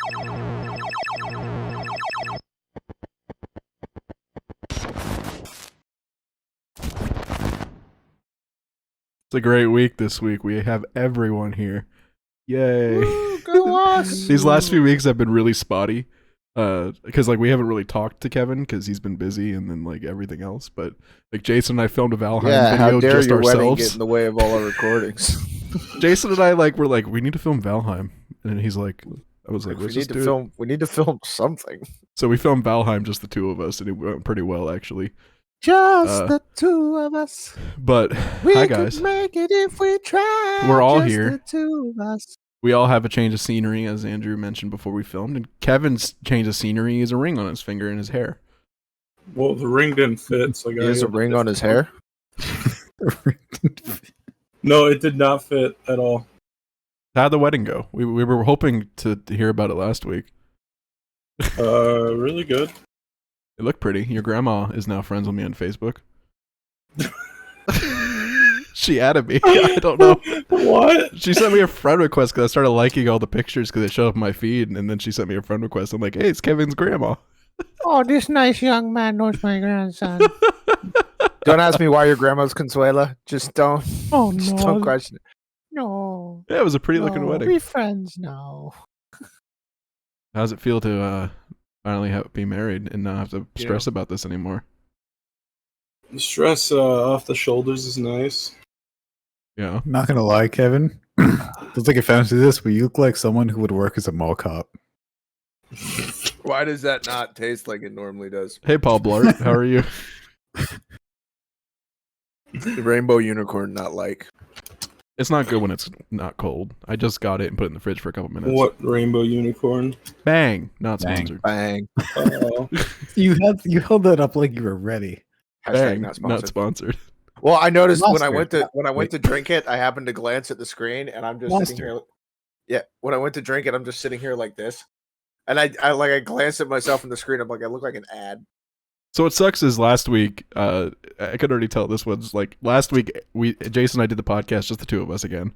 It's a great week this week. We have everyone here. Yay. Woo, go us. These last few weeks have been really spotty. Because like we haven't really talked to Kevin because he's been busy and then like everything else. But like Jason and I filmed a Valheim video how dare just your wedding ourselves. get in the way of all our recordings? Jason and I were like, we need to film Valheim. And he's like, I was like, we let's need just to do it. film. We need to film something. So we filmed Valheim, just the two of us, and it went pretty well actually. Just the two of us. But We hi could guys, make it if we try. We're all just here. The two of us. we all have a change of scenery, as Andrew mentioned before we filmed. And Kevin's change of scenery is a ring on his finger and his hair. Well, the ring didn't fit, so I He got has a ring on his hair. No, it did not fit at all. How'd the wedding go? We were hoping to hear about it last week. Really good. It looked pretty. Your grandma is now friends with me on Facebook. She added me. I don't know. What? She sent me a friend request because I started liking all the pictures because they showed up in my feed, and then she sent me a friend request. I'm like, hey, it's Kevin's grandma. Oh, this nice young man knows my grandson. Don't ask me why your grandma's Consuela. Just don't. Oh Just no. don't question it. No. Yeah, it was a pretty looking no, wedding. We friends now. How's it feel to finally be married and not have to stress about this anymore? The stress off the shoulders is nice. Yeah. I'm not gonna lie, Kevin. Looks like I found through this, but you look like someone who would work as a mall cop. Why does that not taste like it normally does? Hey, Paul Blart, how are you? The rainbow unicorn, not like. It's not good when it's not cold. I just got it and put it in the fridge for a couple minutes. What rainbow unicorn? Bang! Not Bang. sponsored. Bang. You held that up like you were ready. Hashtag Bang! not sponsored. sponsored. Well, I noticed Last when I year. went to drink it, I happened to glance at the screen, and I'm just Last sitting year. here. Yeah, when I went to drink it, I'm just sitting here like this, and I glanced at myself in the screen. I'm like, I look like an ad. So what sucks is last week, I could already tell this was like last week. Jason and I did the podcast, just the two of us again,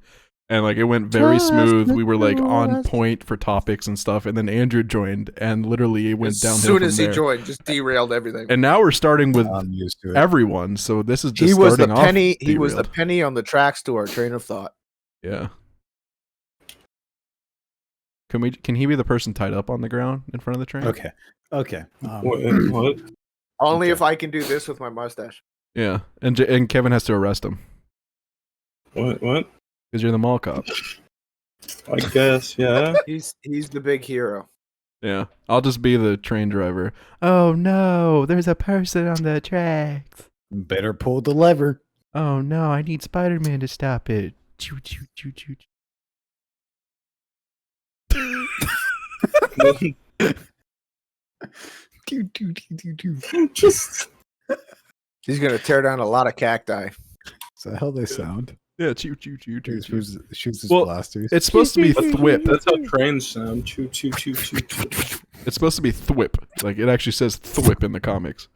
and like it went very Just smooth. the We were like two of on us. point for topics and stuff, and then Andrew joined, and literally it went As downhill soon from as there. he joined, just derailed everything. And now we're starting with I'm used to it. everyone. So this is just He was the starting off penny. He was the derailed. penny on the tracks to our train of thought. Yeah. Can he be the person tied up on the ground in front of the train? Okay. What? Only Okay. if I can do this with my mustache. Yeah, and Kevin has to arrest him What? because you're the mall cop. I guess, yeah. He's the big hero. Yeah, I'll just be the train driver. Oh no, there's a person on the tracks. Better pull the lever. Oh no, I need Spider-Man to stop it. Choo choo choo choo. Just He's gonna tear down a lot of cacti. Is that how they sound? Yeah, choo choo choo choo. choo. Shoots his Well, blasters. It's supposed to be thwip. that's how trains sound. Choo choo choo choo choo. It's supposed to be thwip. Like it actually says thwip in the comics.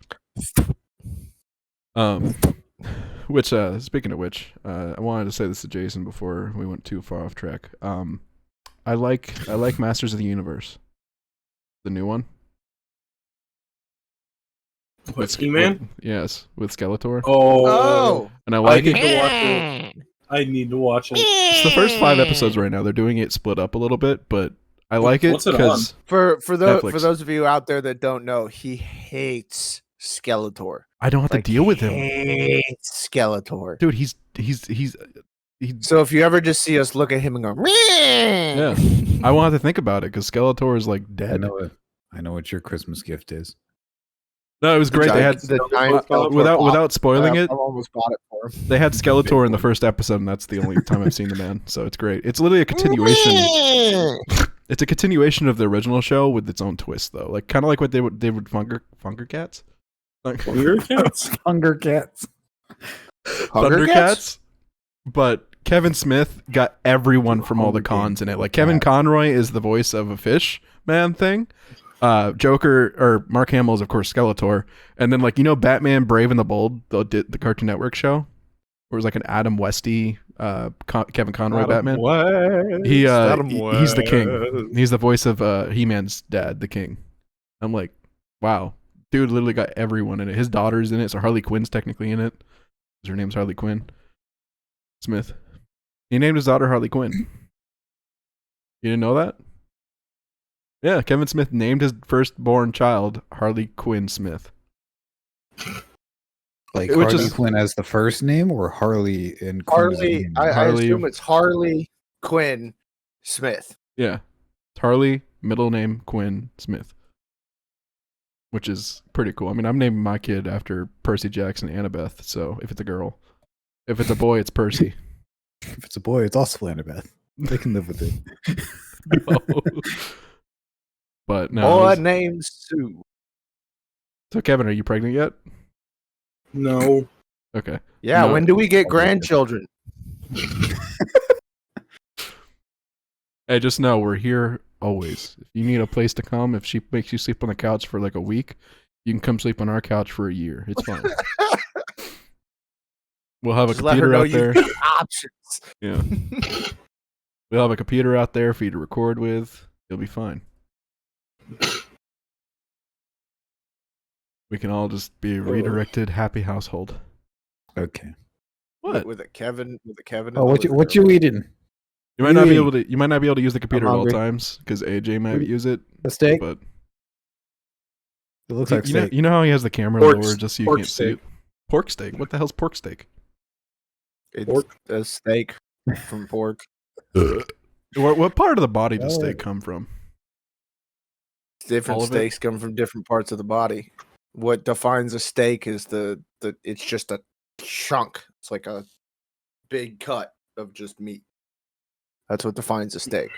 Which speaking of which, I wanted to say this to Jason before we went too far off track. I like Masters of the Universe, the new one. What, He-Man? Yes, with Skeletor. Oh, And I I like need it. to watch it. I need to watch it. It's the first 5 episodes right now. They're doing it split up a little bit, but I like it What's it because for Netflix. those of you out there that don't know, he hates Skeletor. I don't have to deal with him, Hates Skeletor. dude. He's So if you ever just see us look at him and go, yeah. I won't have to think about it because Skeletor is like I dead. know what your Christmas gift is. No, it was great. They had the giant Skeletor without pop. spoiling I it. almost bought it for him. They had Skeletor in the first episode, and that's the only time I've seen the man. So it's great. It's literally a continuation. It's a continuation of the original show with its own twist, though. Like kind of like what they would Funker Cats. Like, Hunger Cats? Hunger Cats. Thundercats. But Kevin Smith got everyone from all the cons in it. Like Kevin Conroy is the voice of a fish man thing. Joker or Mark Hamill is of course Skeletor, and then like Batman Brave and the Bold, the Cartoon Network show, where it was like an Adam Westy Kevin Conroy Adam Batman. West, He's Adam the king. West. He's the voice of He-Man's dad, the king. I'm like, wow, dude, literally got everyone in it. His daughter's in it, so Harley Quinn's technically in it. Her name's Harley Quinn Smith. He named his daughter Harley Quinn. You didn't know that? Yeah, Kevin Smith named his firstborn child Harley Quinn Smith. Like Which Harley is- Quinn as the first name, or Harley and Quinn as the Harley, name? I Harley- assume it's Harley Quinn Smith. Yeah, it's Harley, middle name Quinn Smith, which is pretty cool. I mean, I'm naming my kid after Percy Jackson and Annabeth. So if it's a girl, if it's a boy, it's Percy. If it's a boy, it's also Annabeth. They can live with it. No. But no. Boy it was- named Sue. So Kevin, are you pregnant yet? No. Okay. Yeah, No. when do we get grandchildren? Hey, just know we're here always. If you need a place to come, if she makes you sleep on the couch for like a week, you can come sleep on our couch for a year. It's fine. We'll have a Just let her computer know out there. you've got options. Yeah. We'll have a computer out there for you to record with. You'll be fine. We can all just be a redirected, happy household. Okay. What? With a Kevin. Oh, what you eating? You might not be Yay. able to. You might not be able to use the computer at all hungry. times because AJ might use it. A steak? But It looks like you know, steak. you know how he has the camera Pork- lower just so you pork can't see it. steak. Pork steak. What the hell's pork steak? It's Pork. a steak from pork. What part of the body does Oh. steak come from? Different All of it? steaks come from different parts of the body. What defines a steak is the it's just a chunk. It's like a big cut of just meat. That's what defines a steak.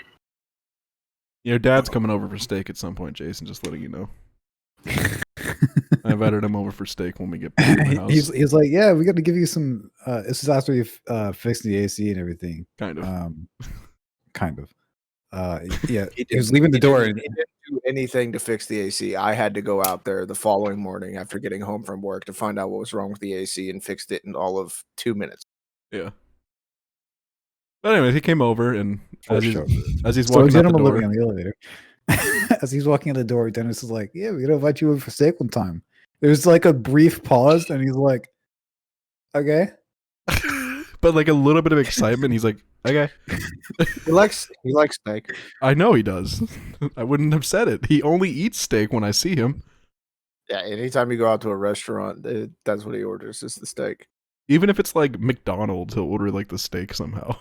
Your dad's coming over for steak at some point, Jason. Just letting you know. I invited him over for steak when we get back to the house. he's like, yeah, we got to give you some. This is after you fixed the AC and everything. Kind of. Kind of. Yeah, He he was leaving the door. He didn't do anything to fix the AC. I had to go out there the following morning after getting home from work to find out what was wrong with the AC and fixed it in all of 2 minutes. Yeah. But anyway, he came over and For as he's, sure. as he's So walking out the gentleman living door, on the elevator. As he's walking in the door, Dennis is like, "Yeah, we're gonna invite you over for steak one time." There's like a brief pause, and he's like, "Okay." but like a little bit of excitement, he's like, "Okay." He likes steak. I know he does. I wouldn't have said it. He only eats steak when I see him. Yeah, anytime you go out to a restaurant, that's what he orders is the steak. Even if it's like McDonald's, he'll order like the steak somehow.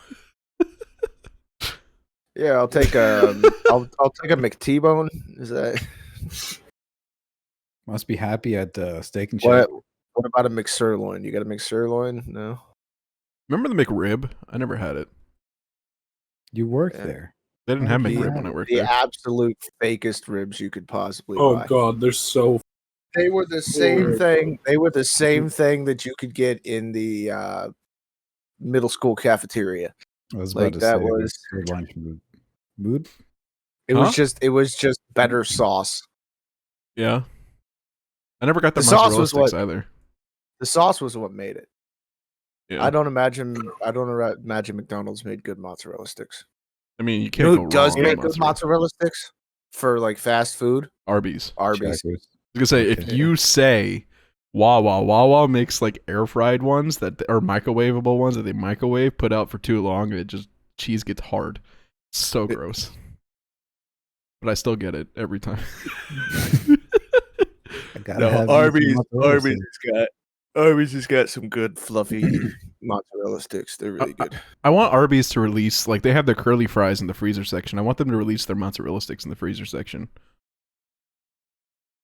Yeah, I'll take a I'll take a McT-bone. Is that Must be happy at Steak and Shake. what about a McSirloin? You got a McSirloin? No. Remember the McRib? I never had it. You work Yeah. there. They didn't have The- McRib when I worked The there. absolute fakest ribs you could possibly Oh buy. god, they're so They were the same Lord. thing. They were the same thing that you could get in the middle school cafeteria. I was Like, about to that say was- good lunch mood. It Huh? was just better sauce. Yeah. I never got the The sauce mozzarella was sticks what- either. The sauce was what made it. Yeah. I don't imagine McDonald's made good mozzarella sticks. I mean, you You can't know go who does wrong make with good mozzarella sticks for like fast food? Arby's. Arby's. Checkers. I was gonna say, if Okay. you say Wawa makes like air fried ones that are microwavable ones that they microwave, put out for too long, it just cheese gets hard. It's so gross. But I still get it every time. I gotta have me some mozzarella sticks. Arby's has got some good fluffy mozzarella sticks. They're really good. I want Arby's to release, like, they have their curly fries in the freezer section. I want them to release their mozzarella sticks in the freezer section.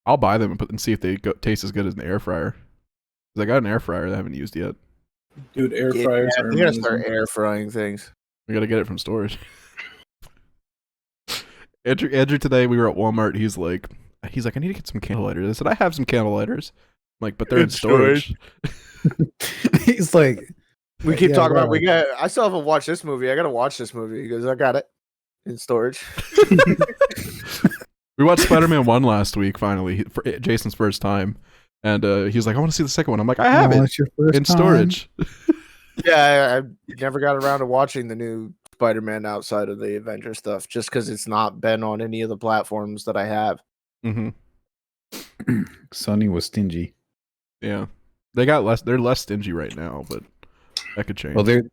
I'll buy them and see if they taste as good as an air fryer. 'Cause I got an air fryer that I haven't used yet. dude, air Yeah, fryers are you gotta amazing. start air frying things. We gotta get it from storage. Andrew today we were at Walmart. He's like, I need to get some candle lighters. I said, I have some candle lighters. I'm like, but they're in In storage. He's like, We keep Yeah, talking about right. I still haven't watched this movie. I gotta watch this movie. He goes, I got it in storage. We watched Spider-Man 1 last week, finally, for Jason's first time. And he was like, I want to see the second one. I'm like, I have "Oh, it it's your first in time." storage. Yeah, I never got around to watching the new Spider-Man outside of the Avengers stuff, just because it's not been on any of the platforms that I have. Mm-hmm. Sony was stingy. Yeah, they got less. They're less stingy right now, but that could change. Well, they're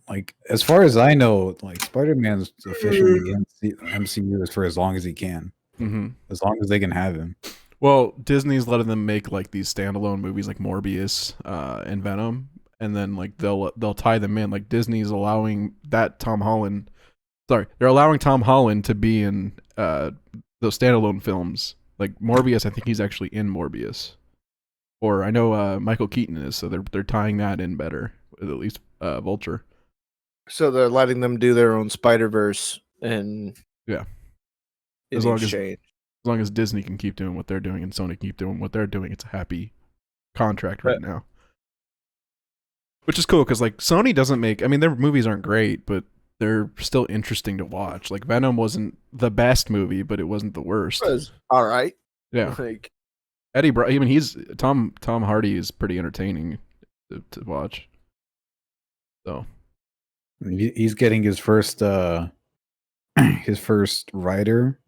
like, as far as I know, like Spider-Man's officially in the MCU for as long as he can, Mm-hmm. as long as they can have him. Well, Disney's letting them make like these standalone movies like Morbius and Venom, and then like they'll tie them in. Like Disney's allowing that Tom Holland. Sorry, they're allowing Tom Holland to be in those standalone films. Like Morbius, I think he's actually in Morbius, or I know Michael Keaton is. So they're tying that in better with at least Vulture. So they're letting them do their own Spider-Verse and Yeah. in As long as- exchange. As long as Disney can keep doing what they're doing and Sony can keep doing what they're doing, it's a happy contract right now. Which is cool because like Sony doesn't make. I mean, their movies aren't great, but they're still interesting to watch. Like Venom wasn't the best movie, but it wasn't the worst. It was all right. Yeah, Like, I mean, he's Tom Hardy is pretty entertaining to watch. So He's getting his first writer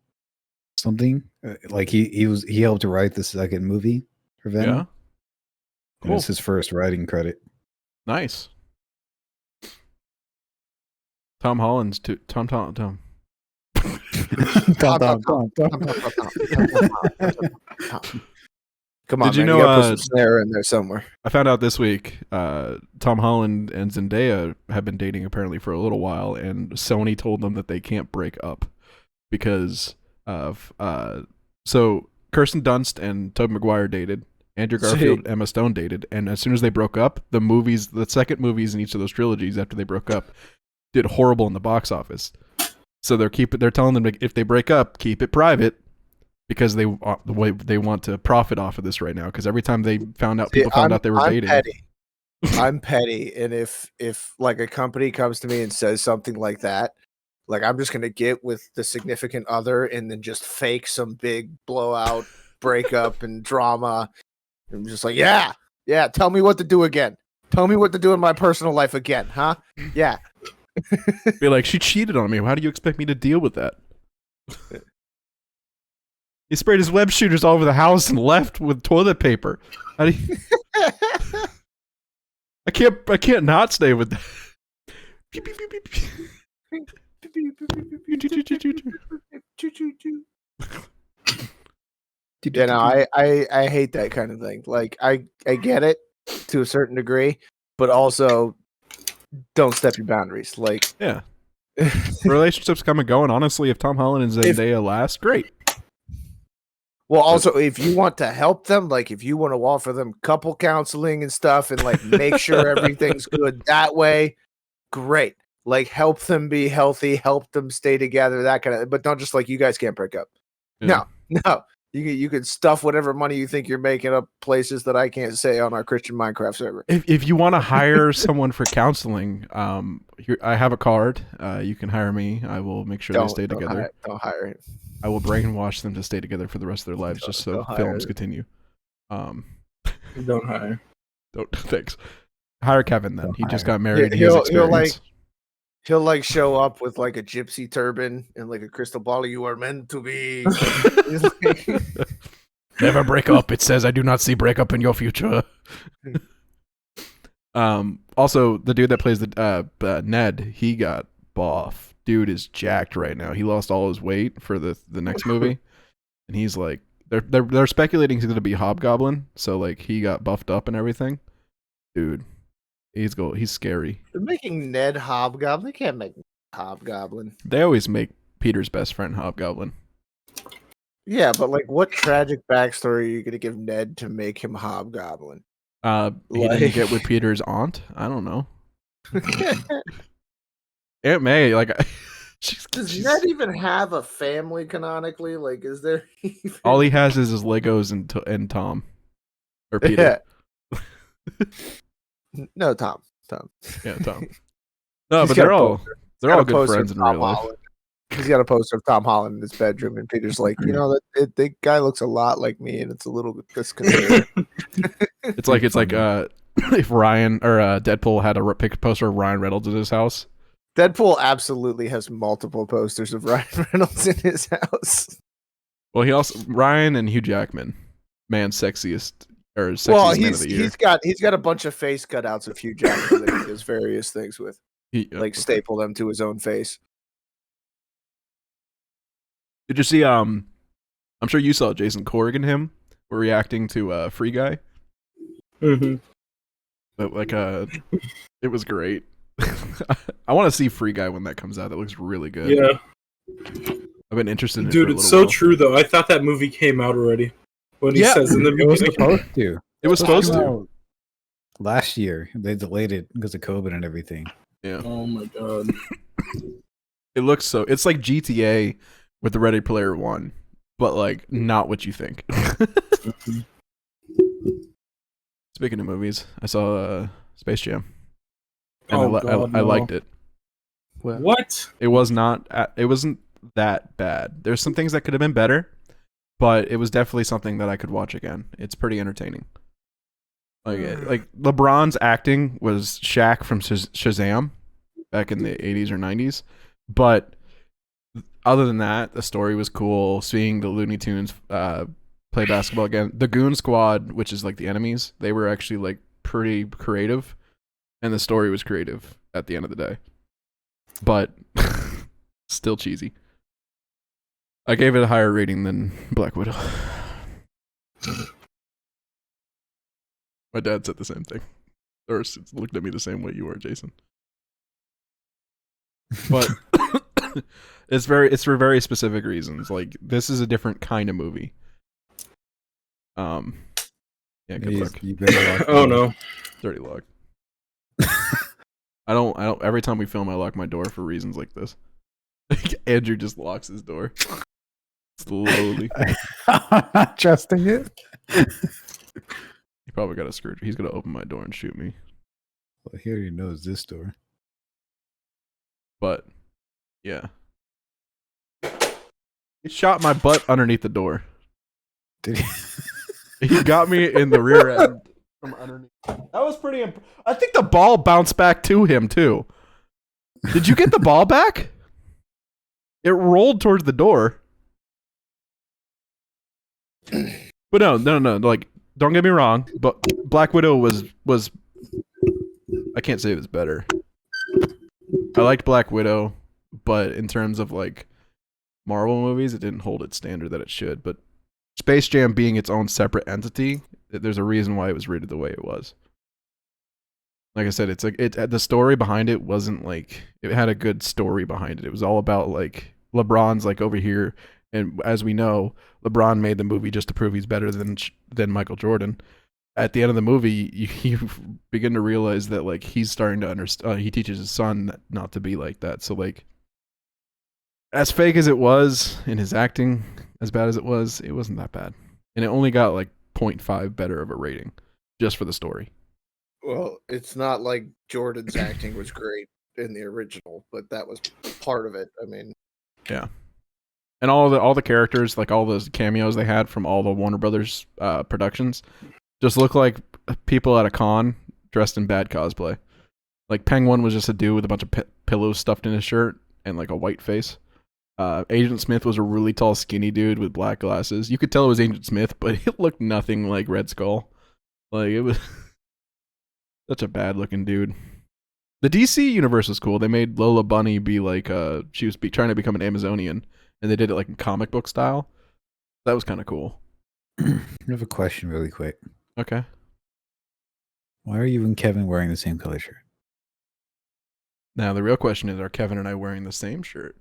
something. Like he helped to write the second movie for Venom. yeah, And it's his first writing credit. nice. Tom Holland's too. Tom. Tom. Come on, Did you man, know, gotta put some snare in there somewhere. I found out this week Tom Holland and Zendaya have been dating apparently for a little while, and Sony told them that they can't break up because of so Kirsten Dunst and Tobey Maguire dated, Andrew Garfield, Emma Stone dated, and as soon as they broke up, the second movies in each of those trilogies after they broke up did horrible in the box office. So they're telling them if they break up, keep it private. Because they want to profit off of this right now. Because every time people found out they were dating. Petty. I'm petty, and if like a company comes to me and says something like that, like I'm just gonna get with the significant other and then just fake some big blowout breakup and drama. I'm just like, yeah, tell me what to do again. Tell me what to do in my personal life again, huh? Yeah. Be like, she cheated on me. How do you expect me to deal with that? He sprayed his web shooters all over the house and left with toilet paper. How do you... I can't not stay with that. You know, I hate that kind of thing. Like I get it to a certain degree, but also don't step your boundaries. Like, yeah, relationships come and go, and honestly, if Tom Holland and Zendaya last, great. Well, also, if you want to help them, like if you want to offer them couple counseling and stuff and like make sure everything's good that way, great. Like help them be healthy, help them stay together, that kind of, but don't just like, you guys can't break up. Yeah. No. You can stuff whatever money you think you're making up places that I can't say on our Christian Minecraft server. If you want to hire someone for counseling, here, I have a card. You can hire me. I will make sure they stay together. Don't hire him. I will brainwash them to stay together for the rest of their lives, just so films continue. Don't hire. Don't thanks. Hire Kevin then. He just got married. He'll like show up with like a gypsy turban and like a crystal ball. You are meant to be. Never break up. It says I do not see breakup in your future. Also, the dude that plays the Ned, he got buff. Dude is jacked right now. He lost all his weight for the next movie, and he's like, they're speculating he's gonna be Hobgoblin. So like he got buffed up and everything. Dude, he's scary. They're making Ned Hobgoblin. They can't make Hobgoblin. They always make Peter's best friend Hobgoblin. Yeah, but like, what tragic backstory are you gonna give Ned to make him Hobgoblin? He didn't get with Peter's aunt. I don't know. Aunt May, like, does Ned even have a family canonically? Like, is there? All he has is his Legos and Tom, or Peter. Yeah. No, Tom. Yeah, Tom. No, but they're all good friends in real life. He's got a poster of Tom Holland in his bedroom, and Peter's like, the guy looks a lot like me, and it's a little disconcerting. It's like if Ryan or Deadpool had a poster of Ryan Reynolds in his house. Deadpool absolutely has multiple posters of Ryan Reynolds in his house. Well, he also Ryan and Hugh Jackman, man's sexiest man of the year. he's got a bunch of face cutouts of Hugh Jackman that he does various things with, staple them to his own face. Did you see? I'm sure you saw Jason Corrigan and him were reacting to Free Guy. Mm-hmm. But it was great. I want to see Free Guy when that comes out. That looks really good. Yeah. I've been interested in it. Dude, it's so true though. I thought that movie came out already. When he says in the It was beginning. supposed to. It was supposed to. Last year, they delayed it because of COVID and everything. Yeah. Oh my god. It looks so. It's like GTA with the Ready Player One, but like not what you think. Speaking of movies, I saw Space Jam, and I liked it. What? It wasn't that bad. There's some things that could have been better, but it was definitely something that I could watch again. It's pretty entertaining. Like LeBron's acting was Shaq from Shazam back in the 80s or 90s, but other than that, the story was cool. Seeing the Looney Tunes play basketball again, the Goon Squad, which is like the enemies, they were actually like pretty creative, and the story was creative at the end of the day, but still cheesy. I gave it a higher rating than Black Widow. My dad said the same thing. Or looked at me the same way you are, Jason. But it's for very specific reasons. Like, this is a different kind of movie. Yeah, good luck. You better Oh no. Dirty luck. I don't every time we film I lock my door for reasons like this. Andrew just locks his door. Slowly. I'm not trusting it. He probably got a screw. He's gonna open my door and shoot me. Well, he already knows this door. But yeah. He shot my butt underneath the door. Did he? He got me in the rear end from underneath. That was pretty I think the ball bounced back to him too. Did you get the ball back? It rolled towards the door. But no. Like, don't get me wrong, but Black Widow was I can't say it was better. I liked Black Widow, but in terms of like Marvel movies, it didn't hold its standard that it should. But Space Jam being its own separate entity, there's a reason why it was rated the way it was. Like I said, it's like the story behind it wasn't like it had a good story behind it. It was all about like LeBron's like over here, and as we know, LeBron made the movie just to prove he's better than Michael Jordan. At the end of the movie, you begin to realize that like he's starting to understand. He teaches his son not to be like that. So like, as fake as it was in his acting, as bad as it wasn't that bad, and it only got like 0.5 better of a rating just for the story. Well, it's not like Jordan's acting was great in the original, but that was part of it. I mean, yeah. And all the characters, like all those cameos they had from all the Warner Brothers productions, just look like people at a con dressed in bad cosplay. Like Penguin was just a dude with a bunch of pillows stuffed in his shirt and like a white face. Agent Smith was a really tall, skinny dude with black glasses. You could tell it was Agent Smith, but it looked nothing like Red Skull. Like, it was such a bad looking dude. The DC universe was cool. They made Lola Bunny be like she was trying to become an Amazonian, and they did it like in comic book style. That was kind of cool. I have a question really quick. Okay. Why are you and Kevin wearing the same color shirt? Now the real question is: are Kevin and I wearing the same shirt?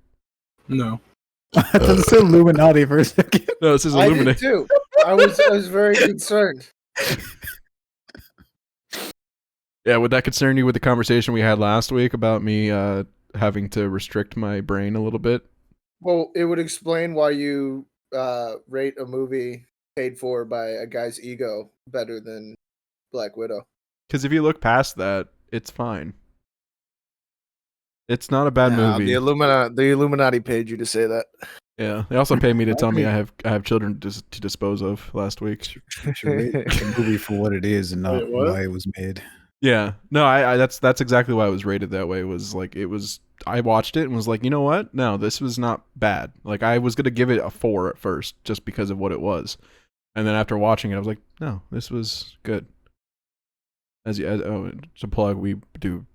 No. I thought it said Illuminati for a second. No, this is I did Illuminati. too. I was very concerned. Yeah, would that concern you with the conversation we had last week about me having to restrict my brain a little bit? Well, it would explain why you rate a movie paid for by a guy's ego better than Black Widow. Because if you look past that, it's fine. It's not a bad movie. The Illuminati paid you to say that. Yeah, they also paid me to tell me I have children to dispose of last week. You should rate the movie for what it is and not Wait, what? why it was made. Yeah, no, I that's exactly why it was rated that way. Was like I watched it and was like, you know what? No, this was not bad. Like I was gonna give it a 4 at first just because of what it was, and then after watching it, I was like, no, this was good. To plug, we do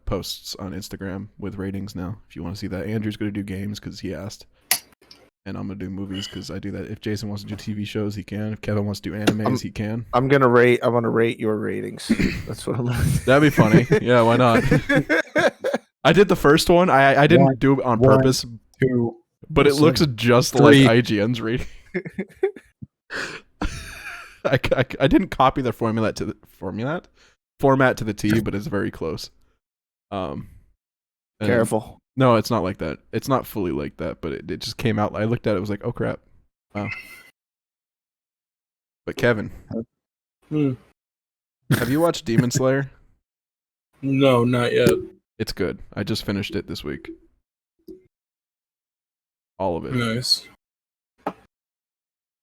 posts on Instagram with ratings now. If you want to see that, Andrew's gonna do games because he asked. And I'm gonna do movies because I do that. If Jason wants to do TV shows, he can. If Kevin wants to do animes, he can. I'm gonna rate your ratings. That's what I'm. That'd be funny. Yeah, why not? I did the first one. I didn't do it on purpose, 2, but it looks just 3. like IGN's rating. I didn't copy the format to the T, but it's very close. Careful. No, it's not like that. It's not fully like that, but it just came out. I looked at it, it was like, oh crap. Wow. But Kevin, have you watched Demon Slayer? No, not yet. It's good. I just finished it this week. All of it. Nice.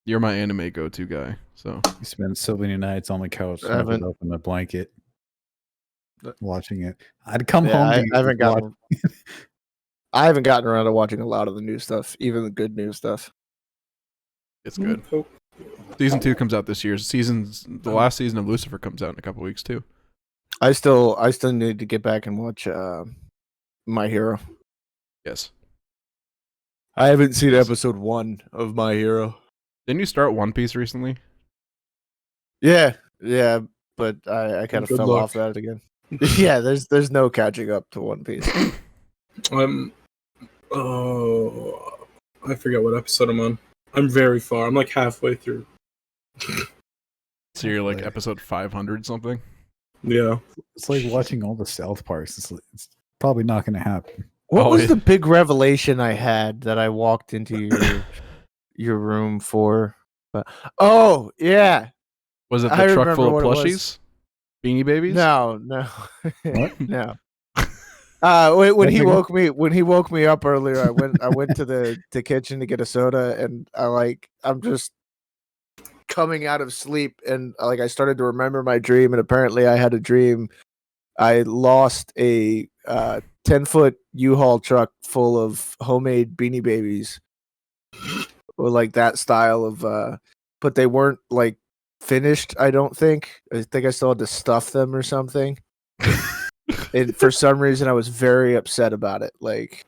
You're my anime go-to guy, so. You spend so many nights on the couch, I haven't- up in the blanket, watching it. I'd come Yeah, home. I haven't gotten around to watching a lot of the new stuff, even the good new stuff. It's good. Cool. Season 2 comes out this year. The last season of Lucifer comes out in a couple weeks too. I still need to get back and watch My Hero. Yes. I haven't seen episode 1 of My Hero. Didn't you start One Piece recently? Yeah, but I kind of Good fell luck. off that again. Yeah, there's no catching up to One Piece. I forget what episode I'm on. I'm very far. I'm like halfway through. So you're like episode 500 something? Yeah. It's like watching all the South Parks. It's probably not going to happen. What Oh, was it- the big revelation I had that I walked into your room for? Oh yeah, Was it I the truck remember full of what it was. plushies? Beanie Babies? no, What? no. When he woke me up earlier, I went to the kitchen to get a soda, and I'm just coming out of sleep, and I started to remember my dream, and apparently I had a dream. I lost a 10-foot U-Haul truck full of homemade Beanie Babies, or like that style of, but they weren't like finished. I don't think. I think I still had to stuff them or something. And for some reason, I was very upset about it. Like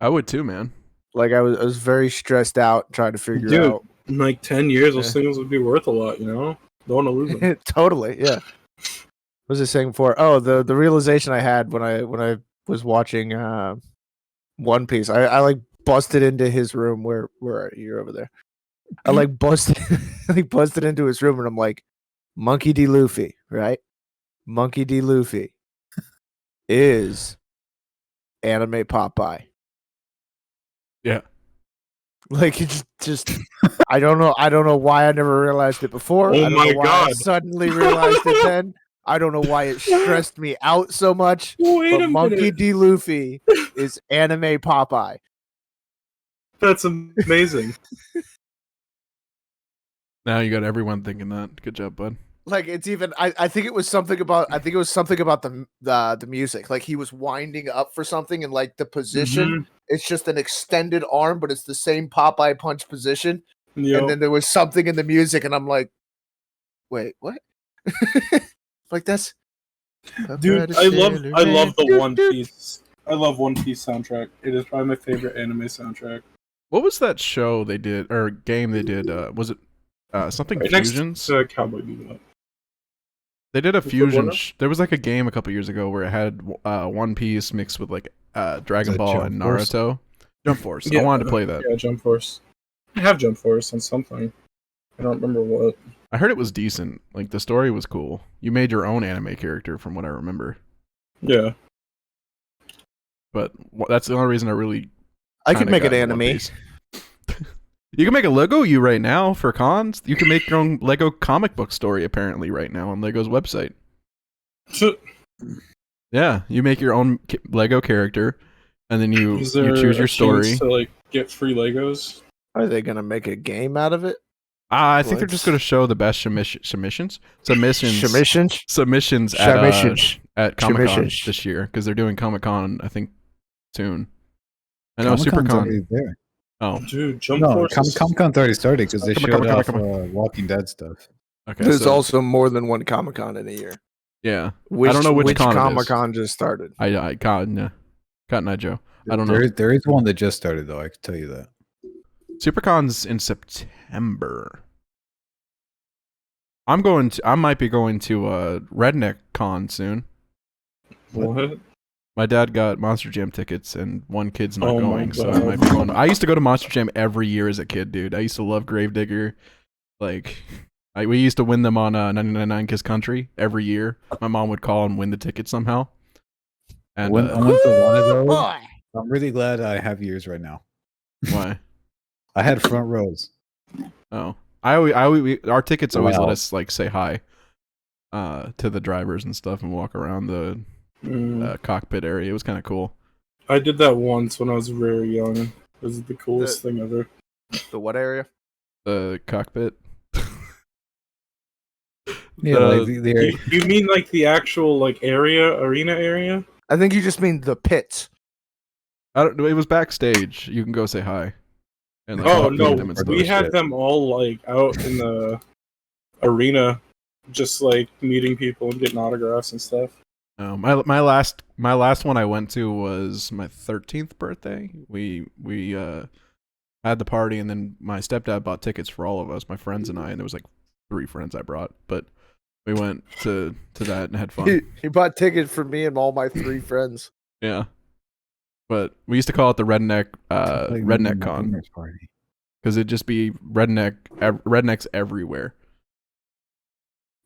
I would too, man. I was very stressed out trying to figure Dude. out. In like 10 years, those Yeah. things would be worth a lot, you know? Don't want to lose them. Totally, yeah. What was I saying before? Oh, the realization I had when I was watching One Piece. I like busted into his room. Where are you? You're over there. I like busted busted into his room, and I'm like, Monkey D. Luffy, right? Monkey D. Luffy is anime Popeye. Yeah. Like it's just I don't know why I never realized it before. Oh I don't my know why I God. suddenly realized it then. I don't know why it stressed me out so much. Wait But a Monkey minute. D. Luffy is anime Popeye. That's amazing. Now you got everyone thinking that. Good job, bud. Like it's even I think it was something about the music. Like he was winding up for something, and like the position, Mhm. it's just an extended arm, but it's the same Popeye punch position. Yo. And then there was something in the music, and I'm like, wait, what? Like that's Dude, I love the One Piece. I love One Piece soundtrack. It is probably my favorite anime soundtrack. What was that show they did or game they did? Was it something Right next Fusions? to Cowboy Bebop. They did a Is it fusion. Warner? There was like a game a couple years ago where it had One Piece mixed with like Dragon that Ball Jump and Force? Naruto. Jump Force. I Yeah, wanted to play that. Yeah, Jump Force. I have Jump Force on something. I don't remember what. I heard it was decent. Like the story was cool. You made your own anime character, from what I remember. Yeah. But that's the only reason I really. I could kinda make an got into One anime. Piece. You can make a Lego you right now for cons. You can make your own Lego comic book story apparently right now on Lego's website. Yeah, you make your own Lego character, and then you Is there choose your a story. chance to like get free Legos? Are they gonna make a game out of it? I think they're just going to show the best submissions Submissions. at Comic Con Submissions. this year because they're doing Comic Con I think soon. I know Comic-Con's SuperCon. already there. Oh, Dude, Jump No, Force. Comic Con's already started because they Come on, showed come on, off come on. Walking Dead stuff. okay. There's so, also more than one Comic Con in a year. yeah. Which, don't know which con it is. Comic Con just started. Cotton Eye Joe. I don't know. There is one that just started though. I can tell you that. SuperCon's in September. I might be going to Redneck Con soon. What? My dad got Monster Jam tickets, and one kid's not Oh my going, so I God. might be going. I used to go to Monster Jam every year as a kid, dude. I used to love Gravedigger. Like, we used to win them on 99 Kiss Country every year. My mom would call and win the ticket somehow. And I went to one of those. I'm really glad I have yours right now. why? I had front rows. Oh, our tickets always let us like say hi to the drivers and stuff and walk around the cockpit area. It was kind of cool. I did that once when I was very young. It was the coolest thing ever. The what area? The cockpit. Yeah, like the You mean like the actual like arena area? I think you just mean the pits. It was backstage. You can go say hi. And, like, Oh meet no, them and stuff. we had them all like out in the arena, just like meeting people and getting autographs and stuff. My last one I went to was my 13th birthday. We had the party, and then my stepdad bought tickets for all of us, my friends and I, and there was like 3 friends I brought, but we went to that and had fun. He bought tickets for me and all my 3 friends. Yeah, but we used to call it the Redneck Con because it'd just be rednecks everywhere,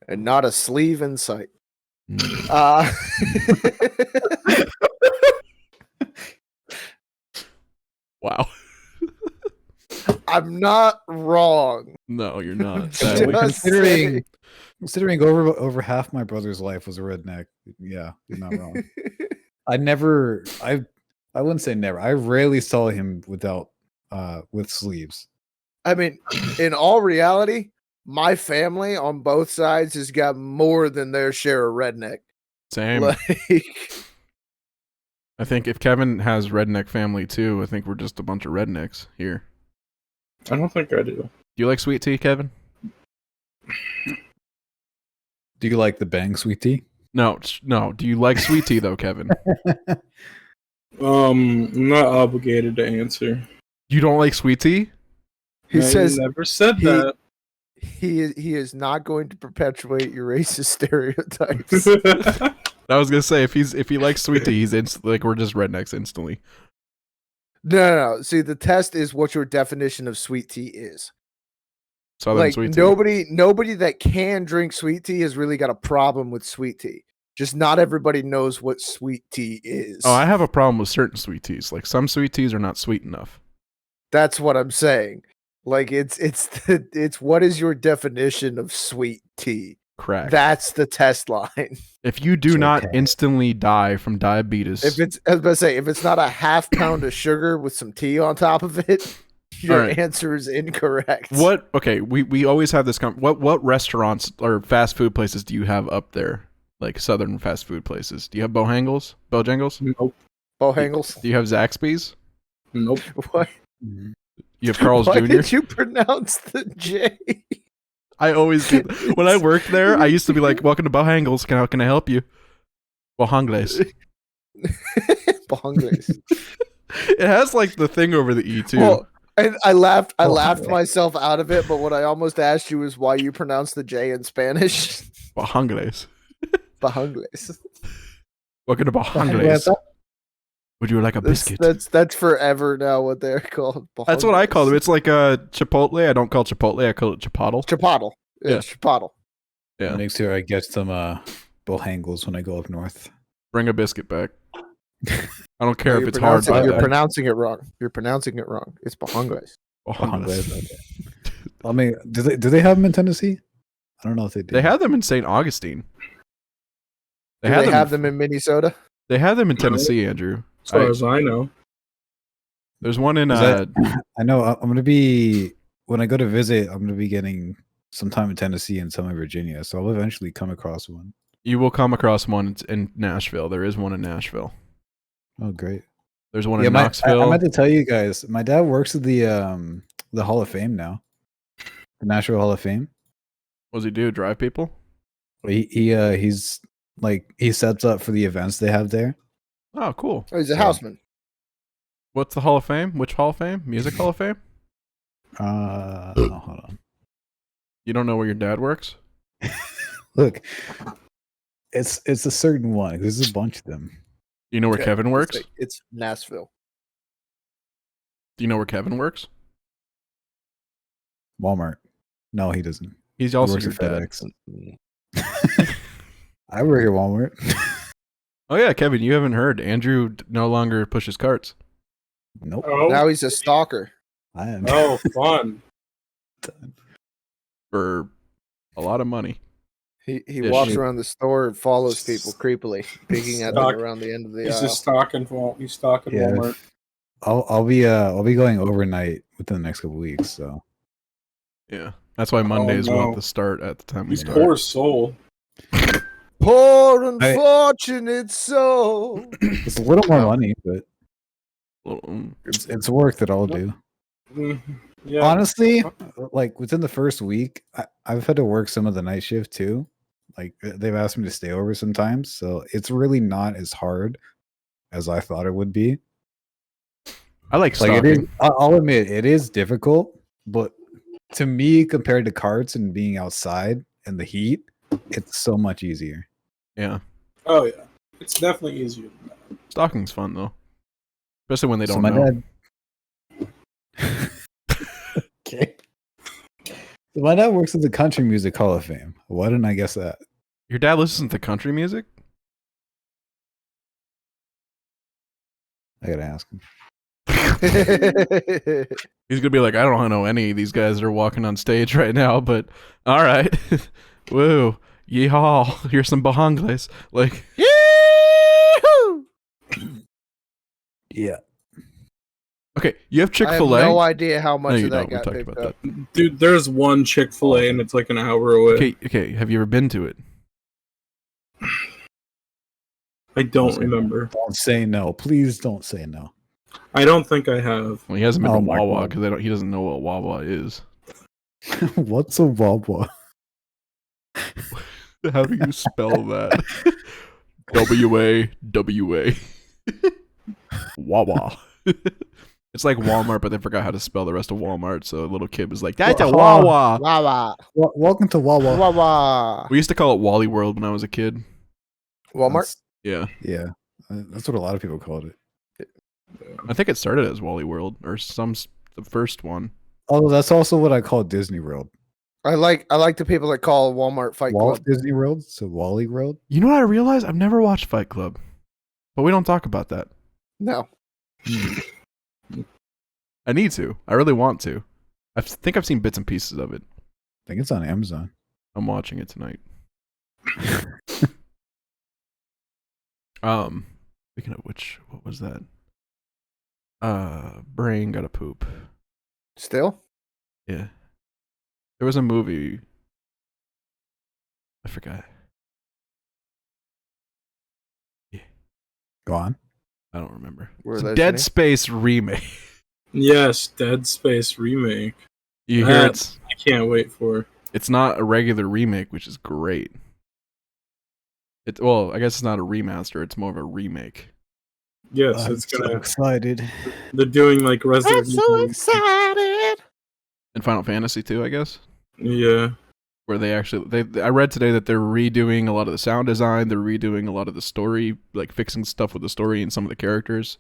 And not a sleeve in sight. Wow. I'm not wrong. No, you're not. Just Considering over half my brother's life was a redneck, yeah, you're not wrong. I wouldn't say never. I rarely saw him with sleeves. I mean, in all reality, my family on both sides has got more than their share of redneck. Same. Like, I think if Kevin has redneck family too, I think we're just a bunch of rednecks here. I don't think I do. Do you like sweet tea, Kevin? Do you like the bang sweet tea? No. Do you like sweet tea though, Kevin? I'm not obligated to answer. You don't like sweet tea? he I says never said that. he is not going to perpetuate your racist stereotypes. I was gonna say if he likes sweet tea, he's like we're just rednecks instantly. No. See, the test is what your definition of sweet tea is. Southern Like sweet tea. nobody that can drink sweet tea has really got a problem with sweet tea. Just not everybody knows what sweet tea is. Oh, I have a problem with certain sweet teas. Like some sweet teas are not sweet enough. That's what I'm saying. Like it's what is your definition of sweet tea? Correct. That's the test line. If you do It's not okay. instantly die from diabetes, I was about to say, if it's not a half pound of sugar with some tea on top of it, your All right. answer is incorrect. what? Okay, we always have this. What restaurants or fast food places do you have up there? Like southern fast food places? Do you have Bojangles? Nope. Bojangles? Do you have Zaxby's? Nope. What? You have Carl's Why Jr. did you pronounce the J? I always get when I worked there. I used to be like, "Welcome to Bojangles. Can I help you?" Bojangles. Bojangles. It has like the thing over the E too. Well, and I laughed Bojangles. myself out of it, but what I almost asked you is why you pronounce the J in Spanish. Bojangles. Bojangles. Welcome to Bojangles. Would you like a biscuit? That's forever now what they're called. That's what I call them. It's like a Chipotle. I don't call it Chipotle. I call it Chipotle. Chipotle. Yeah. It's Chipotle. Yeah. Make sure I get some Bojangles when I go up north. Bring a biscuit back. I don't care No, if you're it's hard. pronouncing- You're But pronouncing it wrong. You're pronouncing it wrong. It's Bojangles. I mean, do they have them in Tennessee? I don't know if they do. They have them in St. Augustine. Do they have them in Minnesota? They have them in Tennessee, Andrew. As far as I know. There's one in. I know. I'm gonna be when I go to visit. I'm gonna be getting some time in Tennessee and some in Virginia. So I'll eventually come across one. You will come across one in Nashville. There is one in Nashville. Oh, great. There's one in Knoxville. I meant to tell you guys. My dad works at the Hall of Fame now, the Nashville Hall of Fame. What does he do? Drive people? He's like he sets up for the events they have there. Oh, cool. Oh, he's a houseman. What's the Hall of Fame? Which Hall of Fame? Music Hall of Fame? Hold on. You don't know where your dad works? Look, it's a certain one. There's a bunch of them. You know where Kevin works? It's Nashville. Do you know where Kevin works? Walmart. No, he doesn't. He's also He your works at dad. FedEx. I work at Walmart. Oh yeah, Kevin, you haven't heard. Andrew no longer pushes carts. Nope. Oh, Now he's a stalker. I am. oh fun. For a lot of money. He Yeah, walks shit. around the store and follows people creepily, peeking at them Stalk. around the end of the He's aisle. just stalking. He's stalking Yeah, Walmart. I'll be going overnight within the next couple weeks. So Yeah. That's why Mondays no. want to start at the time we His start. poor soul. Poor unfortunate soul. it's a little more money, but Well, it's worth it. I'll do. Mhm. Yeah. Honestly, like within the first week, I've had to work some of the night shift too. Like they've asked me to stay over sometimes, so it's really not as hard as I thought it would be. I like Like stalking. I'll admit it is difficult, but to me, compared to carts and being outside and the heat, it's so much easier. Yeah. Oh yeah. It's definitely easier than that. Stalking's fun though. Especially when they So don't my know. dad. Okay. So my dad works at the Country Music Hall of Fame. Why didn't I guess that? Your dad listens to country music? I gotta ask him. He's gonna be like, I don't know any of these guys that are walking on stage right now, but all right. Woo. Yeehaw. Here's some Bahangles. Like, Yee-hoo! Yeah. okay, you have I have Chick-fil-A. no idea how much No, you of that don't. We got talked picked about up. that. Dude, there's one Chick-fil-A and it's like an hour away. Okay. Have you ever been to it? I don't remember. Don't say no. Please don't say no. I don't think I have. Well, he hasn't been Oh to my Wawa God. because he doesn't know what Wawa is. What's a Wawa? How do you spell that? W-A-W-A. Wawa. It's like Walmart, but they forgot how to spell the rest of Walmart, so a little kid was like, that's a Wawa. Wawa. Welcome to Wawa. Wawa. We used to call it Wally World when I was a kid. Walmart? Yeah. Yeah. That's what a lot of people called it. I think it started as Wally World, or the first one. Oh, that's also what I call Disney World. I like the people that call Walmart Fight Walt Club. Disney World, so Wally World. You know what I realized? I've never watched Fight Club, but we don't talk about that. No. I need to. I really want to. I think I've seen bits and pieces of it. I think it's on Amazon. I'm watching it tonight. Speaking of which, what was that? Brain gotta poop. Still? Yeah. There was a movie. I forgot. Go on. I don't remember. We're It's a listening. Dead Space remake. Yes, Dead Space remake. You hear That I can't wait for. it's not a regular remake, which is great. Well, I guess it's not a remaster, it's more of a remake. Yes, I'm it's so gonna. excited. They're doing like Resident I'm so Evil. excited. And Final Fantasy too, I guess. Yeah. Where they actually I read today that they're redoing a lot of the sound design, they're redoing a lot of the story, like fixing stuff with the story and some of the characters.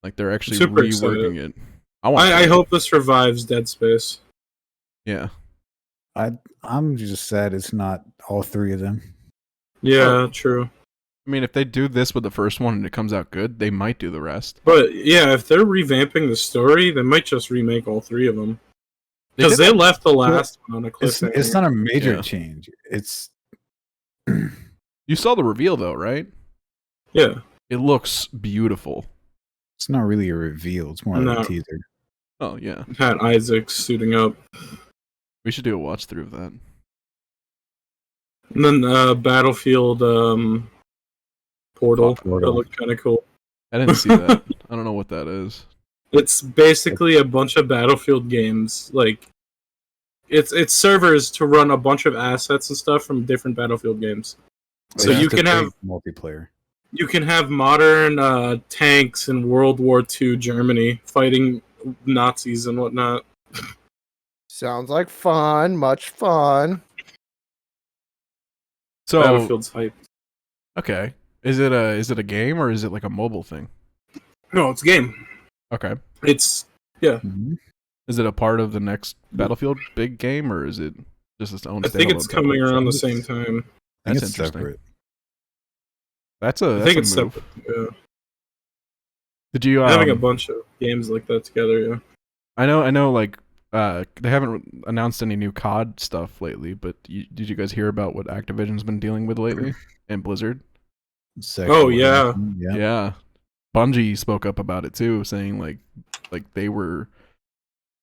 Like they're actually Super reworking excited. it. I I hope this revives Dead Space. Yeah. I'm just sad it's not all three of them. Yeah, true. I mean, if they do this with the first one and it comes out good, they might do the rest. But yeah, if they're revamping the story, they might just remake all three of them. They Because did they that- left the last one on a It's cliffhanger. not a major Yeah. change. It's You You saw the reveal though, right? Yeah. It looks beautiful. It's not really a reveal. It's more like No. a teaser. Oh yeah, Pat Isaac suiting up. we should do a watch through of that. And then Battlefield Portal. Portal. That looked kind of cool. I didn't see that. I don't know what that is. It's basically a bunch of Battlefield games. Like, it's servers to run a bunch of assets and stuff from different Battlefield games. So It's you just a can have big multiplayer. you can have modern tanks in World War II Germany fighting Nazis and whatnot. Sounds like fun. Much fun. So Battlefield's hype. okay, is it a game or is it like a mobile thing? No, it's a game. Okay, It's Mhm. is it a part of the next Battlefield big game or is it just its own? I think it's standalone coming title? around the same time. I think That's it's interesting. separate. That's a I think a it's move. separate. Yeah. Did you Having a bunch of games like that together, yeah. I know like they haven't announced any new COD stuff lately, but did you guys hear about what Activision's been dealing with lately and Blizzard? Oh, yeah. Yeah. Yeah. Bungie spoke up about it too, saying like they were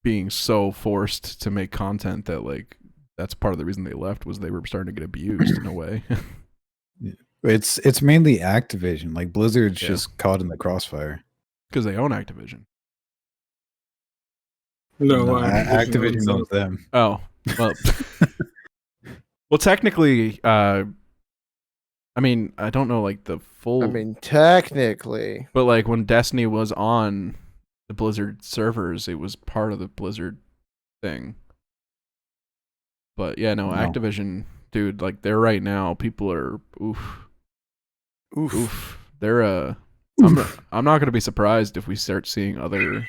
being so forced to make content that like that's part of the reason they left was they were starting to get abused in a way. It's mainly Activision. Like Blizzard's Yeah. just caught in the crossfire. Because they own Activision. No, Activision owns them. Oh, well. Well, technically, I mean, I don't know like the full. I mean, technically. But like when Destiny was on the Blizzard servers, it was part of the Blizzard thing. But yeah, no, No. Activision, dude, like they're right now, people are oof. They're I'm not gonna be surprised if we start seeing other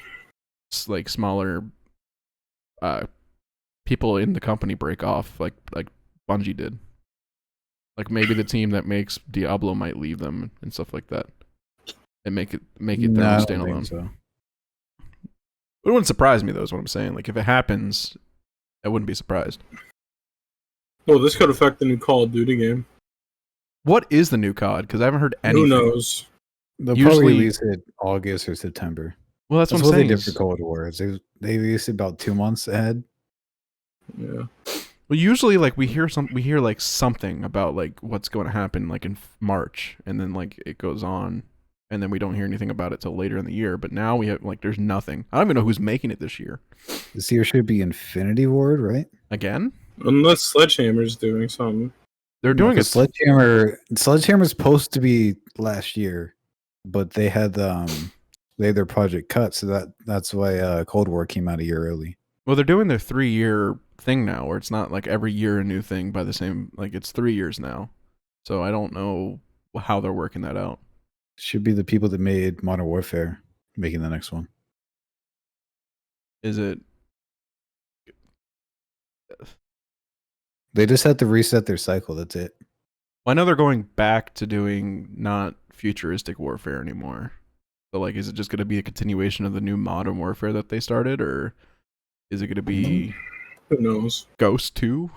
like smaller people in the company break off like Bungie did. Like maybe the team that makes Diablo might leave them and stuff like that, and make it their No, I own don't think standalone. so. It wouldn't surprise me though, is what I'm saying. Like if it happens, I wouldn't be surprised. Well, this could affect the new Call of Duty game. What is the new COD? Because I haven't heard anything. Who knows? They'll Usually- probably release it August or September. Well, that's That's what what I'm they saying. did for Cold War. They released it about 2 months ahead. Yeah. Well, usually like we hear like something about like what's going to happen like in March, and then like it goes on, and then we don't hear anything about it till later in the year. But now we have like there's nothing. I don't even know who's making it this year. This year should be Infinity Ward, right? Again, Unless Sledgehammer's doing something. they're doing No, it. 'cause Sledgehammer. Sledgehammer's supposed to be last year, but they had their project cut, so that's why Cold War came out a year early. Well, they're doing their 3-year thing now, where it's not like every year a new thing by the same. Like it's 3 years now. So I don't know how they're working that out. Should be the people that made Modern Warfare making the next one. Is it? They just had to reset their cycle. That's it. Well, I know they're going back to doing not futuristic warfare anymore. So, like, is it just going to be a continuation of the new Modern Warfare that they started, or is it going to be Who knows? Ghost 2?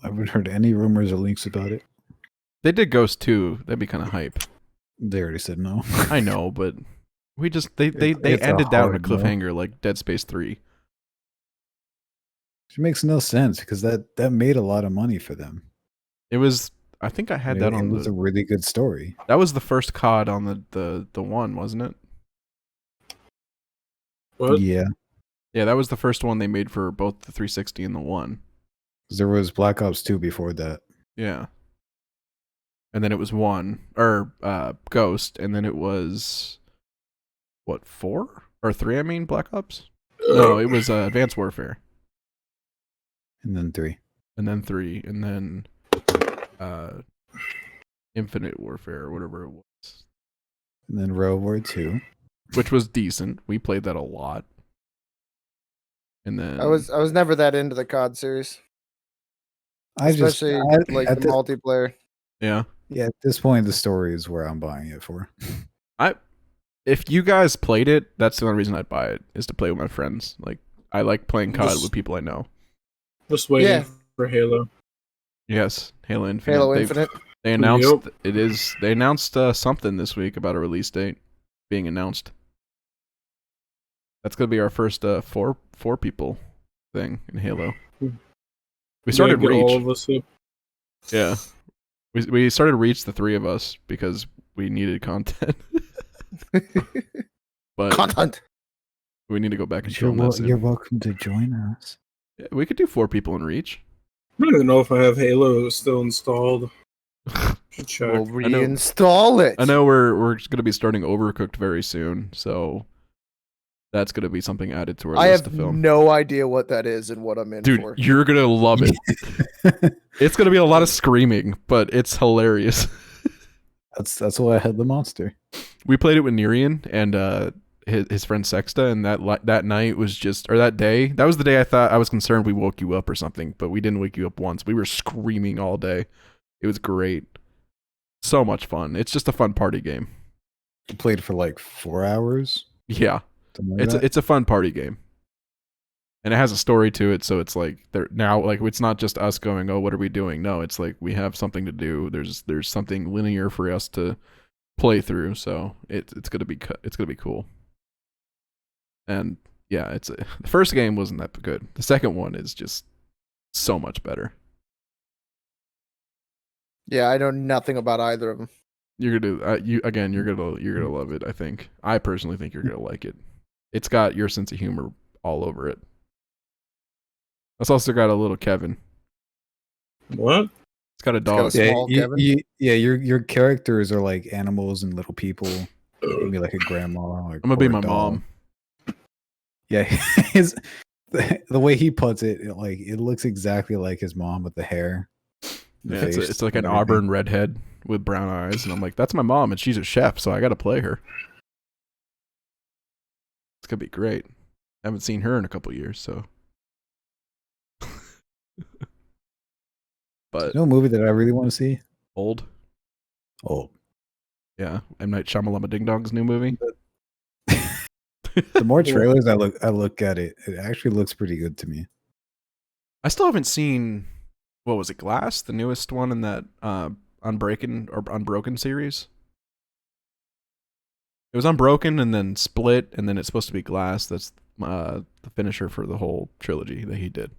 I haven't heard any rumors or links about it. They did Ghost 2. That'd be kind of hype. They already said no. I know, but we just they It's a ended that on a hard no. cliffhanger like Dead Space 3. It makes no sense because that made a lot of money for them. It was. I think I had It, that it on was a the. really good story. That was the first COD on the one, wasn't it? What? Yeah, Yeah, that was the first one they made for both the 360 and the one. 'cause there was Black Ops 2 before that. Yeah. And then it was Ghost, and then it was what, 4 or 3? I mean, Black Ops. No, it was Advanced Warfare, And then 3. and then 3, and then Infinite Warfare or whatever it was, And then World War 2. which was decent. We played that a lot. And then I was never that into the COD series, especially like at the multiplayer. yeah. at this point, the story is where I'm buying it for. If you guys played it, that's the only reason I'd buy it, is to play with my friends. Like I like playing COD with people I know. Just waiting Yeah. for Halo. Yes, Halo Infinite. Halo They've- Infinite. They announced Yep. it is. They announced something this week about a release date being announced. That's gonna be our first four people thing in Halo. We started Yeah, get all Reach. of us up. Yeah, we started Reach, the three of us, because we needed content. But Content. we need to go back and film that soon. You're welcome to join us. Yeah, we could do 4 people in Reach. I don't even know if I have Halo still installed. Should check. We'll reinstall it. I know we're going to be starting Overcooked very soon, so that's going to be something added to our I list have to film. no idea what that is and what I'm in Dude, for. you're going to love it. It's going to be a lot of screaming, but it's hilarious. That's why I had the monster. We played it with Nerian and his friend Sexta, and that night was just, or that day, that was the day I thought I was concerned we woke you up or something, but we didn't wake you up once. We were screaming all day. It was great. So much fun. It's just a fun party game. You played for like 4 hours. Yeah. Something like that? It's a fun party game. And it has a story to it, so it's like they're now like it's not just us going, "Oh, what are we doing?" No, it's like we have something to do. There's something linear for us to play through, so it's going to be cool. And yeah, the first game wasn't that good. The second one is just so much better. Yeah, I know nothing about either of them. You're gonna you're gonna love it. I think. I personally think you're gonna like it. It's got your sense of humor all over it. It's also got a little Kevin. What? It's got a dog. got a small Kevin? Your characters are like animals and little people. Maybe like a grandma. Or, I'm gonna be or a my dog. mom. Yeah, the way he puts it, it looks exactly like his mom with the hair. The Yeah, face it's like an and everything. auburn redhead with brown eyes, and I'm like, that's my mom, and she's a chef, so I got to play her. It's gonna be great. I haven't seen her in a couple years, so. But You know a movie that I really want to see? old, Oh, yeah, M. Night Shyamalan Ding Dong's new movie. the more trailers I look at it, it actually looks pretty good to me. I still haven't seen, what was it, Glass, the newest one in that Unbroken series. It was Unbroken and then Split, and then it's supposed to be Glass. That's the finisher for the whole trilogy that he did.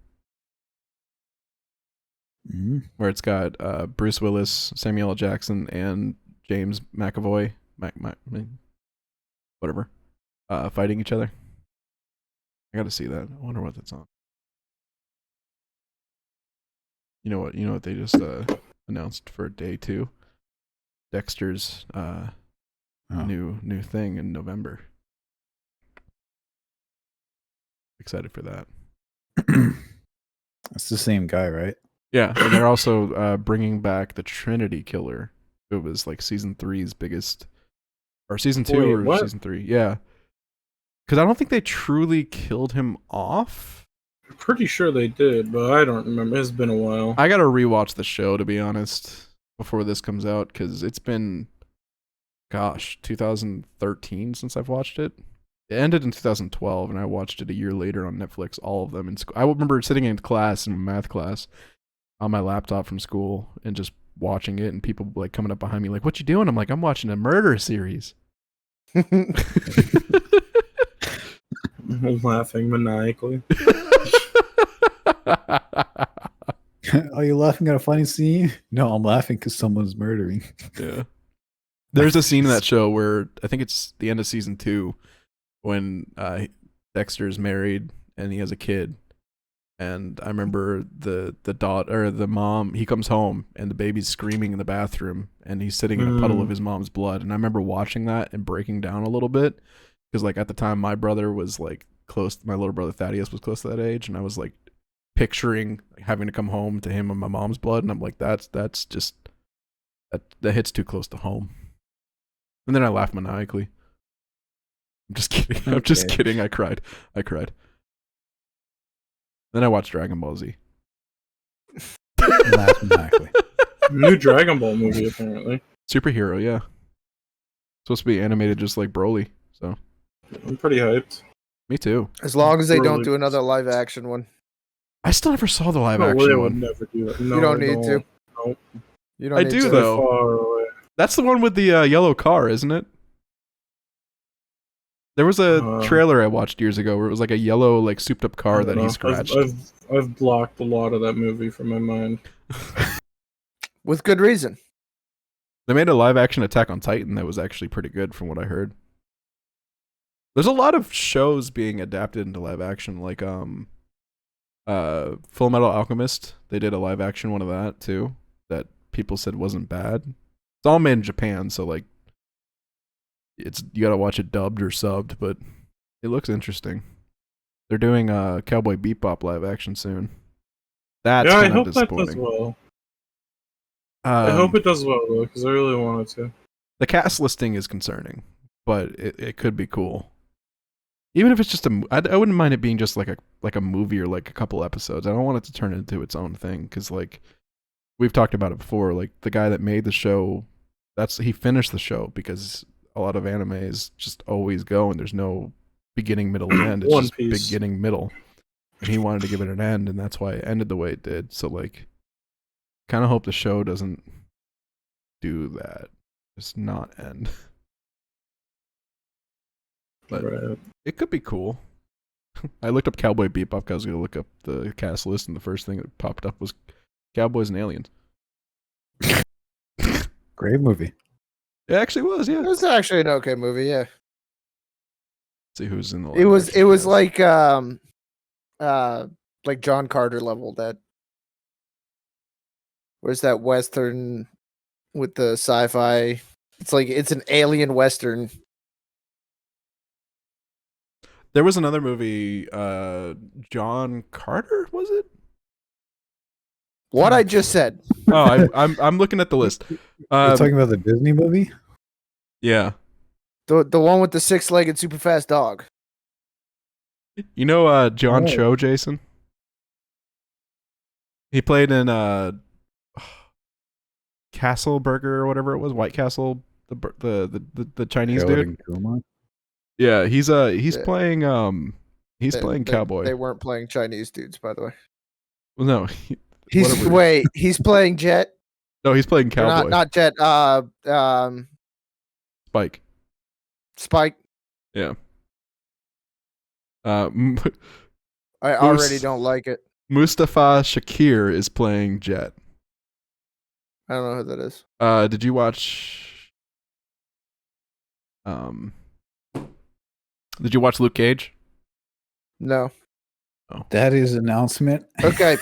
Mhm. Where it's got Bruce Willis, Samuel L. Jackson, and James McAvoy, whatever, fighting each other. I got to see that. I wonder what that's on. You know what they just announced for day 2? Dexter's new thing in November. Excited for that. It's the same guy, right? Yeah, and they're also bringing back the Trinity Killer. It was like season 3's biggest, or season 2 Wait, or what? season 3. Yeah, because I don't think they truly killed him off. I'm pretty sure they did, but I don't remember. It's been a while. I gotta rewatch the show, to be honest, before this comes out, because it's been, 2013 since I've watched it. It ended in 2012, and I watched it a year later on Netflix, all of them in school. I remember sitting in class, in math class, on my laptop from school, and just watching it, and people like coming up behind me like, "What you doing?" I'm like, "I'm watching a murder series." I'm laughing maniacally. Are you laughing at a funny scene? No, I'm laughing because someone's murdering. Yeah. There's a scene in that show where I think it's the end of season 2 when Dexter's married and he has a kid. And I remember the daughter, or the mom, he comes home and the baby's screaming in the bathroom and he's sitting in a puddle of his mom's blood. And I remember watching that and breaking down a little bit because like at the time my brother was like close, my little brother Thaddeus was close to that age, and I was like picturing having to come home to him in my mom's blood, and I'm like, that's just that hits too close to home. And then I laughed maniacally. I'm just kidding. I'm just Okay. kidding. I cried. Then I watched Dragon Ball Z. Laugh maniacally. New Dragon Ball movie, apparently. Superhero, yeah. Supposed to be animated just like Broly. So I'm pretty hyped. me too. As long as they don't Really? do another live action one. I still never saw the live No, action they would one. never do that. No, You don't need to. No. You don't I need do, to. though. Far away. That's the one with the yellow car, isn't it? There was a trailer I watched years ago where it was like a yellow, like souped up car that he scratched. I've blocked a lot of that movie from my mind. With good reason. They made a live action Attack on Titan that was actually pretty good from what I heard. There's a lot of shows being adapted into live action, like Full Metal Alchemist. They did a live action one of that too, that people said wasn't bad. It's all made in Japan, so like you gotta watch it dubbed or subbed, but it looks interesting. They're doing Cowboy Bebop live action soon. That's I kind of hope that does disappointing. well. I hope it does well though, because I really want it to. The cast listing is concerning, but it could be cool. Even if it's just I wouldn't mind it being just like a movie or like a couple episodes. I don't want it to turn into its own thing because like we've talked about it before. Like the guy that made the show, he finished the show because a lot of animes just always go and there's no beginning, middle, and end. It's One just Piece. beginning, middle, and he wanted to give it an end, and that's why it ended the way it did. So like, kind of hope the show doesn't do that. Just not end. But Right. it could be cool. I looked up Cowboy Bebop because I was going to look up the cast list, and the first thing that popped up was Cowboys and Aliens. Great movie. It actually was, yeah. It was actually an okay movie, yeah. Let's see who's in the It was live-action it was cast. like John Carter level. That where's that Western with the sci-fi? It's like it's an alien Western. There was another movie, John Carter, was it? What I just said. Oh, I'm looking at the list. You're talking about the Disney movie? Yeah. The one with the 6-legged super fast dog. You know John Oh. Cho, Jason? He played in Castle Burger or whatever it was, White Castle, the Chinese Harold dude. and Kumar? Yeah, he's Yeah. playing playing Cowboy. They weren't playing Chinese dudes, by the way. Well, no, He's he's playing Jet. no, he's playing Or Cowboy. Not Jet. Spike. Spike. Yeah. I already don't like it. Mustafa Shakir is playing Jet. I don't know who that is. Did you watch? Did you watch Luke Cage? No. That is announcement. Okay.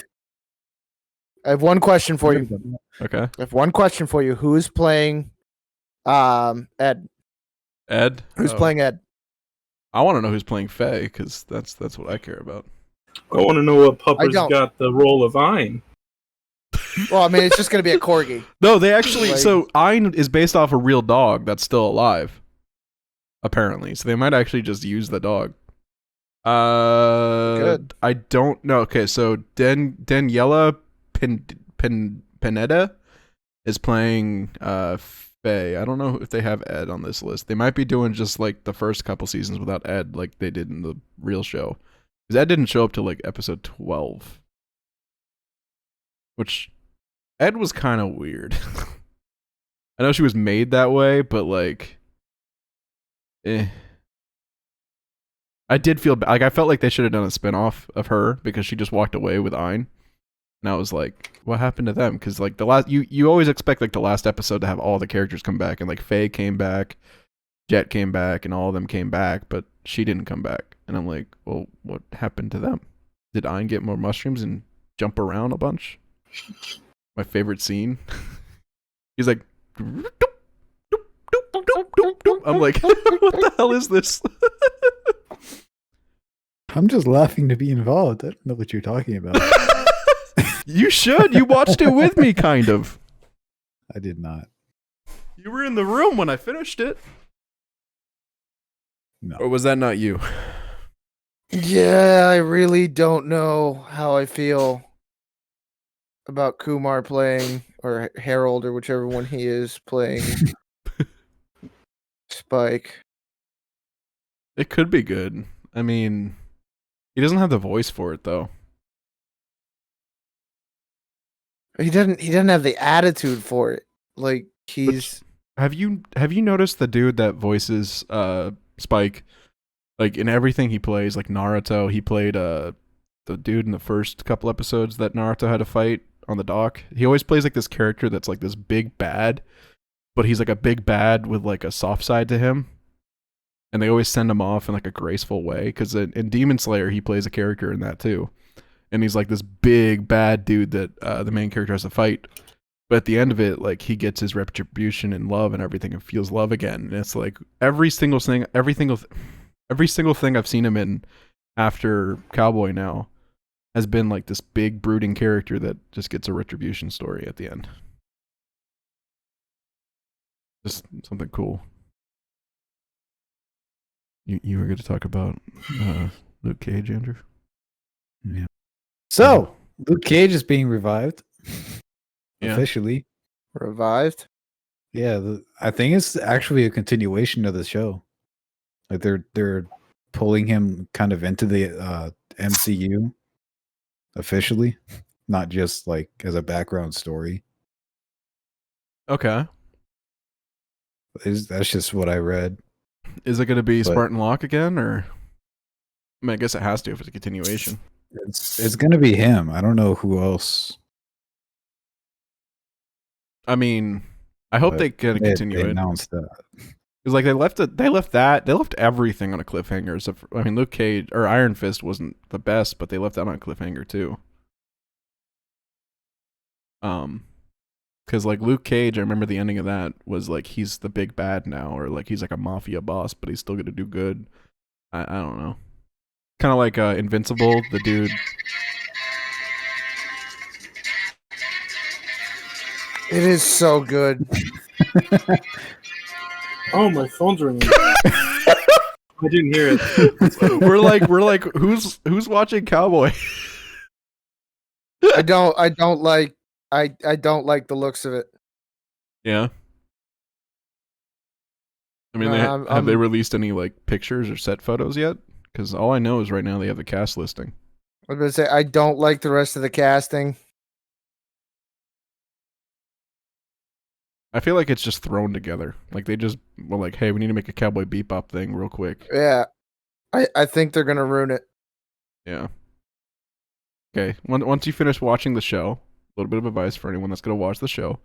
I have one question for you. Okay. I have one question for you. Who's playing Ed? Ed. Who's Oh. playing Ed? I want to know who's playing Faye because that's what I care about. I want to know what pupper's don't. got the role of Ein. Well, I mean, it's just going to be a corgi. No, they actually. Like- So Ein is based off a real dog that's still alive, apparently. So they might actually just use the dog. Good. I don't know. Okay, so Daniela Pineda is playing Faye. I don't know if they have Ed on this list. They might be doing just like the first couple seasons without Ed, like they did in the real show. Because Ed didn't show up till like episode 12, which Ed was kind of weird. I know she was made that way, but like, I did feel like I felt like they should have done a spinoff of her because she just walked away with Ein, and I was like, what happened to them? Because like the last, you always expect like the last episode to have all the characters come back, and like Faye came back, Jet came back, and all of them came back, but she didn't come back, and I'm like, well, what happened to them? Did Ein get more mushrooms and jump around a bunch? My favorite scene. He's like, I'm like, what the hell is this? I'm just laughing to be involved. I don't know what you're talking about. You should. You watched it with me, kind of. I did not. You were in the room when I finished it. No. Or was that not you? Yeah, I really don't know how I feel about Kumar playing, or Harold, or whichever one he is playing Spike. It could be good. I mean, he doesn't have the voice for it, though. He didn't have the attitude for it. Like Which, have you noticed the dude that voices Spike? Like in everything he plays, like Naruto, he played the dude in the first couple episodes that Naruto had to fight on the dock. He always plays like this character that's like this big bad, but he's like a big bad with like a soft side to him. And they always send him off in like a graceful way, because in Demon Slayer he plays a character in that too, and he's like this big bad dude that the main character has to fight. But at the end of it, like he gets his retribution and love and everything, and feels love again. And it's like every single thing I've seen him in after Cowboy now has been like this big brooding character that just gets a retribution story at the end. Just something cool. You were going to talk about Luke Cage, Andrew? Yeah. So Luke Cage is being revived officially. revived. Yeah, I think it's actually a continuation of the show. Like they're pulling him kind of into the MCU officially, not just like as a background story. Okay. That's just what I read. Is it going to be But- Spartan Locke again, or? I mean, I guess it has to if it's a continuation. It's gonna be him. I don't know who else. I mean, I hope but they get a they continue it. announced that. Because like they left everything on a cliffhanger. So I mean, Luke Cage or Iron Fist wasn't the best, but they left that on a cliffhanger too. Because like Luke Cage, I remember the ending of that was like he's the big bad now, or like he's like a mafia boss, but he's still gonna do good. I don't know. Kind of like Invincible, the dude. It is so good. Oh, my phone's ringing. I didn't hear it. we're like, who's watching Cowboy? I don't like the looks of it. Yeah. I mean, have they released any like pictures or set photos yet? Because all I know is right now they have the cast listing. I was gonna say I don't like the rest of the casting. I feel like it's just thrown together. Like they just were like, hey, we need to make a Cowboy Bebop thing real quick. Yeah, I think they're gonna ruin it. Yeah. Okay. Once you finish watching the show, a little bit of advice for anyone that's gonna watch the show: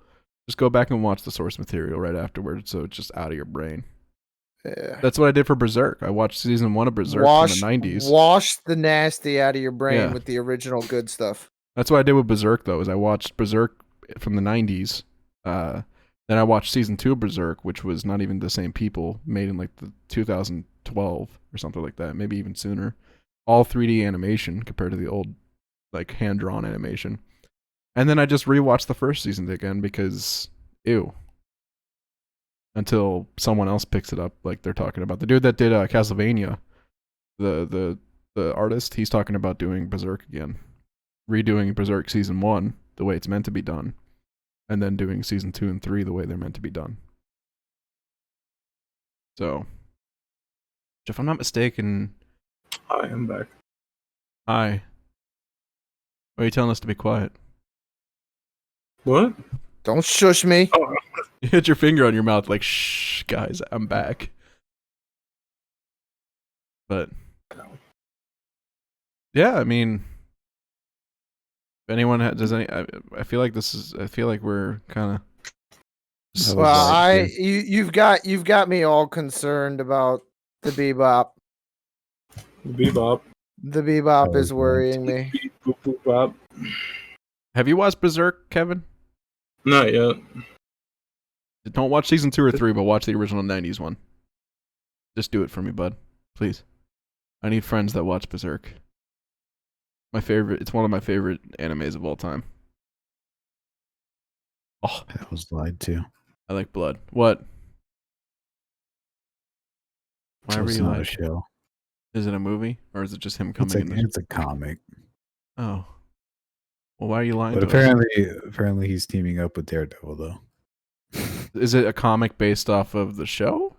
just go back and watch the source material right afterwards, so it's just out of your brain. Yeah. That's what I did for Berserk. I watched season 1 of Berserk in the 90s. Wash the nasty out of your brain Yeah. with the original good stuff. That's what I did with Berserk, though, is I watched Berserk from the 90s. Then I watched season 2 of Berserk, which was not even the same people, made in like the 2012 or something like that, maybe even sooner. All 3D animation compared to the old like hand-drawn animation. And then I just rewatched the first season again because ew. Until someone else picks it up, like they're talking about. The dude that did Castlevania, the artist, he's talking about doing Berserk again. Redoing Berserk season 1 the way it's meant to be done. And then doing season 2 and 3 the way they're meant to be done. So, if I'm not mistaken... Hi, I'm back. Hi. Why are you telling us to be quiet? What? Don't shush me. Oh, You hit your finger on your mouth like, shh, guys, I'm back. But, yeah, I mean... If anyone does any... I feel like we're kind of... That was Well, like- you've got me all concerned about the Bebop. Bebop. The Bebop That was is worrying me. Boop, boop, bop. Have you watched Berserk, Kevin? Not yet. Don't watch season 2 or 3, but watch the original 90s one. Just do it for me, bud. Please. I need friends that watch Berserk. It's one of my favorite animes of all time. Oh, I was lied to. I like blood. What? Why were It's you not a like? show. Is it a movie? Or is it just him coming in? It's a comic. Oh. Well, why are you lying But to us? apparently he's teaming up with Daredevil though. Is it a comic based off of the show?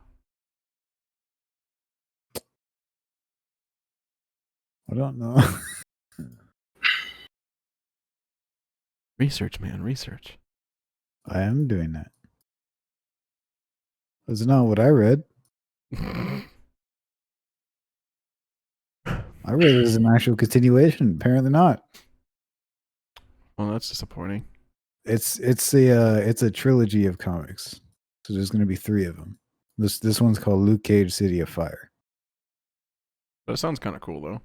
I don't know. Research, man, research. I am doing that. That's not what I read. I read it as an actual continuation. Apparently not. Well, that's disappointing. It's a trilogy of comics. So there's going to be 3 of them. This one's called Luke Cage: City of Fire. That sounds kind of cool, though.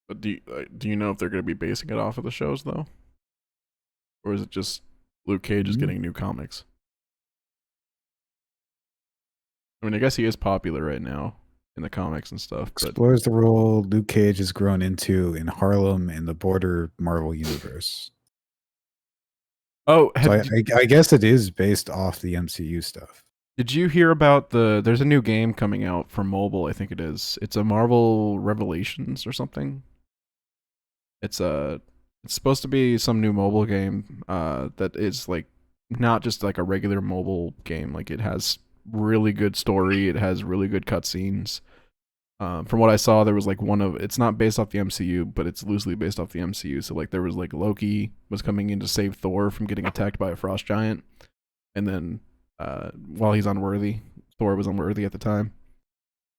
But do you know if they're going to be basing it off of the shows, though? Or is it just Luke Cage is getting new comics? I mean, I guess he is popular right now in the comics and stuff. But Explores the role Luke Cage has grown into in Harlem and the broader Marvel universe. oh, So I guess it is based off the MCU stuff. did you hear about there's a new game coming out for mobile, I think it is. It's a Marvel Revelations or something. It's supposed to be some new mobile game that is like not just like a regular mobile game. Like it has really good story, it has really good cutscenes. From what I saw, there was like it's not based off the MCU, but it's loosely based off the MCU. So like there was like Loki was coming in to save Thor from getting attacked by a frost giant, and then while he's unworthy, Thor was unworthy at the time,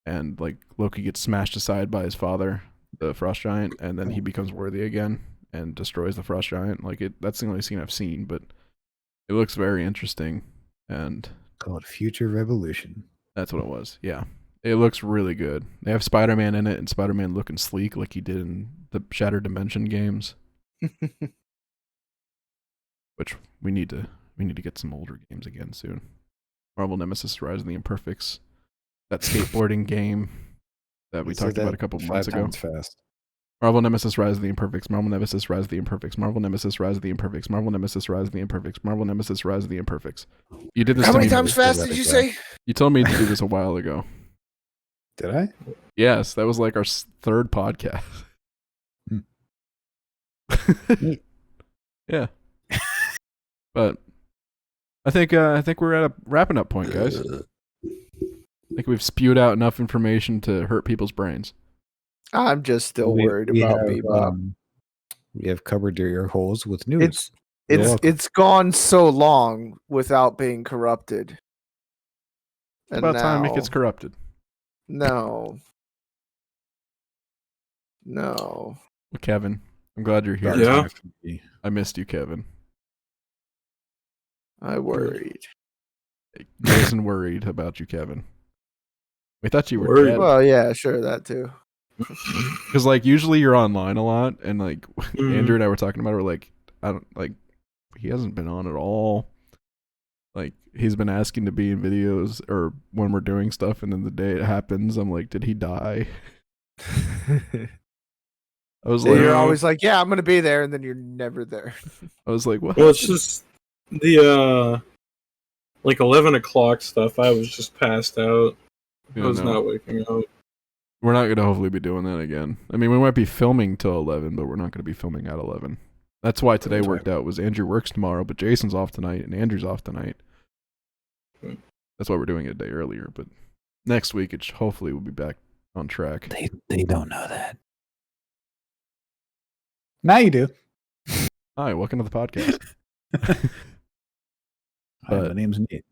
and like Loki gets smashed aside by his father, the frost giant, and then he becomes worthy again and destroys the frost giant. Like that's the only scene I've seen, but it looks very interesting, and Called Future Revolution. that's what it was. Yeah. It looks really good. They have Spider-Man in it, and Spider-Man looking sleek like he did in the Shattered Dimension games. Which we need to get some older games again soon. Marvel Nemesis: Rise of the Imperfects. That skateboarding game that we talked about a couple months ago. Fast. Marvel Nemesis: Rise of the Imperfects. Marvel Nemesis: Rise of the Imperfects. Marvel Nemesis: Rise of the Imperfects. Marvel Nemesis: Rise of the Imperfects. Marvel Nemesis: Rise of the Imperfects. You did this How to many me. times fast did you say? You told me to do this a while ago. Did I? Yes, that was like our 3rd podcast. Yeah. But I think we're at a wrapping up point, guys. I think we've spewed out enough information to hurt people's brains. I'm just still worried about Bebop. We have covered your ear holes with news. It's gone so long without being corrupted. It's about time it gets corrupted. No. Well, Kevin, I'm glad you're here. Yeah. I missed you, Kevin. I worried. Jason worried about you, Kevin. We thought you were Worried. dead. Well, yeah, sure, that too. Because like usually you're online a lot, and like Andrew and I were talking about it, we're like, I don't like he hasn't been on at all. Like he's been asking to be in videos or when we're doing stuff, and then the day it happens, I'm like, did he die? I was like, You're always like, yeah, I'm gonna be there, and then you're never there. I was like, what? Well, it's just the like 11 o'clock stuff. I was just passed out. I was not waking up. We're not gonna hopefully be doing that again. I mean, we might be filming till 11, but we're not gonna be filming at 11. That's why today worked out. Was Andrew works tomorrow, but Jason's off tonight, and Andrew's off tonight. That's why we're doing it a day earlier. But next week, hopefully we'll be back on track. They don't know that. Now you do. Hi, welcome to the podcast. Hi, my name's Nate.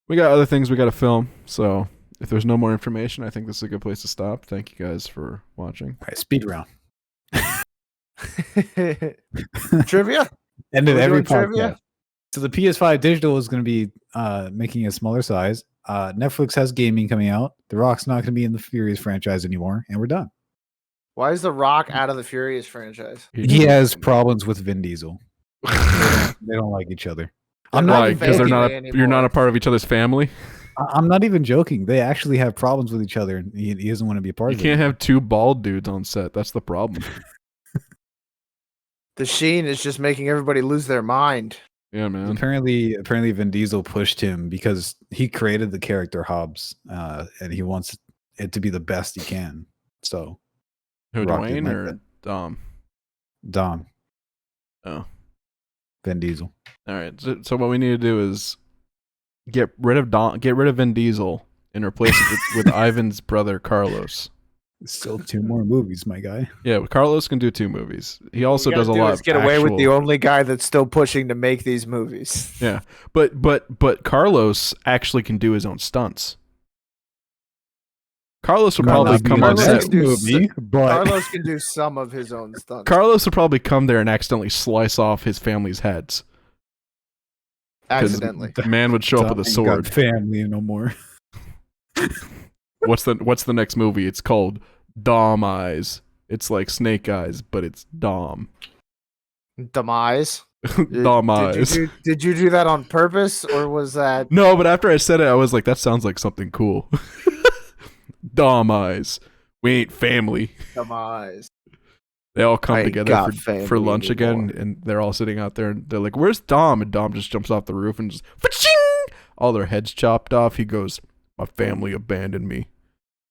We got other things we got to film, so if there's no more information, I think this is a good place to stop. Thank you guys for watching. All right, speed round. Trivia? End of We're every doing trivia? podcast. So the PS5 digital is going to be making a smaller size. Netflix has gaming coming out. The Rock's not going to be in the Furious franchise anymore, and we're done. Why is The Rock out of the Furious franchise? He has problems with Vin Diesel. They don't like each other. I'm not Why? even Because joking. you're not a part of each other's family. I'm not even joking. They actually have problems with each other, and he doesn't want to be a part You of it. can't have 2 bald dudes on set. That's the problem. The Sheen is just making everybody lose their mind. Yeah, man. Apparently Vin Diesel pushed him because he created the character Hobbs, and he wants it to be the best he can. So, Who, Rock didn't Dwayne like or that. Dom? Dom, Oh, Vin Diesel. all right. So what we need to do is get rid of Vin Diesel and replace it with Ivan's brother Carlos. Still 2 more movies, my guy. Yeah, Carlos can do 2 movies. He also What you does a gotta do lot is of get away with the actual- only guy that's still pushing to make these movies. Yeah, but Carlos actually can do his own stunts. Carlos will probably Carlos- come on Carlos set. can do movie, but Carlos can do some of his own stunts. Carlos will probably come there and accidentally slice off his family's heads. 'Cause Accidentally. the man would show up with a Got sword. family no more. What's the next movie? It's called Dom Eyes. It's like Snake Eyes, but it's Dom. Demise. Dom Eyes. Did you do that on purpose, or was that? No, but after I said it, I was like, that sounds like something cool. Dom Eyes. We ain't family. Demise. They all come I ain't together got for family lunch again, anymore. and they're all sitting out there, and they're like, "Where's Dom?" And Dom just jumps off the roof and just fa-ching! All their heads chopped off. He goes, "My family abandoned me,"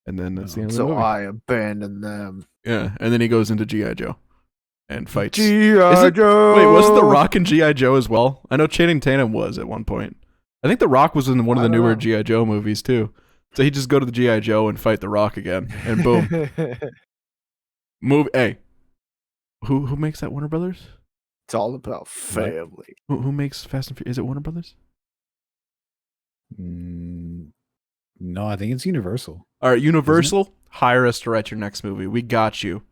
and then that's the end of the So movie. I abandoned them. Yeah, and then he goes into GI Joe and fights. G.I. Joe. Wait, wasn't The Rock in GI Joe as well? I know Channing Tatum was at one point. I think The Rock was in one of the I don't newer know. GI Joe movies too. So he just go to the GI Joe and fight The Rock again, and boom, move. Hey, who makes that? Warner Brothers? It's all about family. Who makes Fast and Furious? Is it Warner Brothers? No, I think it's Universal. All right, Universal, hire us to write your next movie. We got you.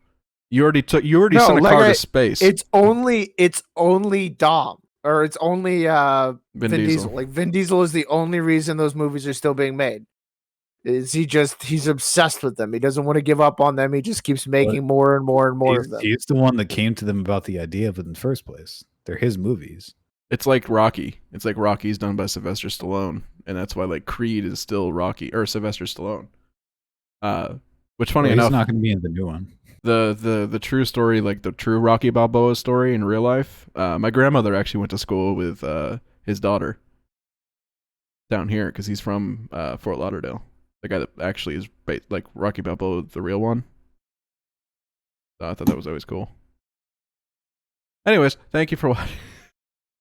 You already No, sent a like car I- to space. It's only Dom, or it's only Vin Vin Diesel. Diesel. Like Vin Diesel is the only reason those movies are still being made. He's obsessed with them. He doesn't want to give up on them. He just keeps making more and more and more of them. He's the one that came to them about the idea of it in the first place. They're his movies. It's like Rocky. It's like Rocky's done by Sylvester Stallone, and that's why like Creed is still Rocky or Sylvester Stallone. Which funny Well, enough, he's not going to be in the new one. the true story, like the true Rocky Balboa story in real life. My grandmother actually went to school with his daughter down here because he's from Fort Lauderdale. The guy that actually is like Rocky Balboa, the real one. So I thought that was always cool. Anyways, thank you for watching.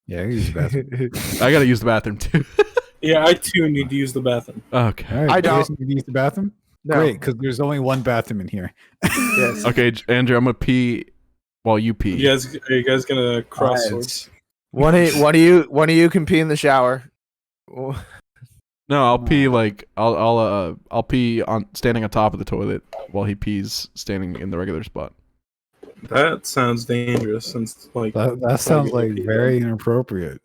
Yeah, he's the best. I gotta use the bathroom too. Yeah, I too need to use the bathroom. Okay. All right, I you guys don't. need to use the bathroom? No. Great, because there's only one bathroom in here. Yes. Okay, Andrew, I'm gonna pee while you pee. Are you guys gonna cross Alright. swords? One of you can pee in the shower. No, I'll pee like I'll pee on standing on top of the toilet while he pees standing in the regular spot. That sounds dangerous. Since like That sounds like very inappropriate.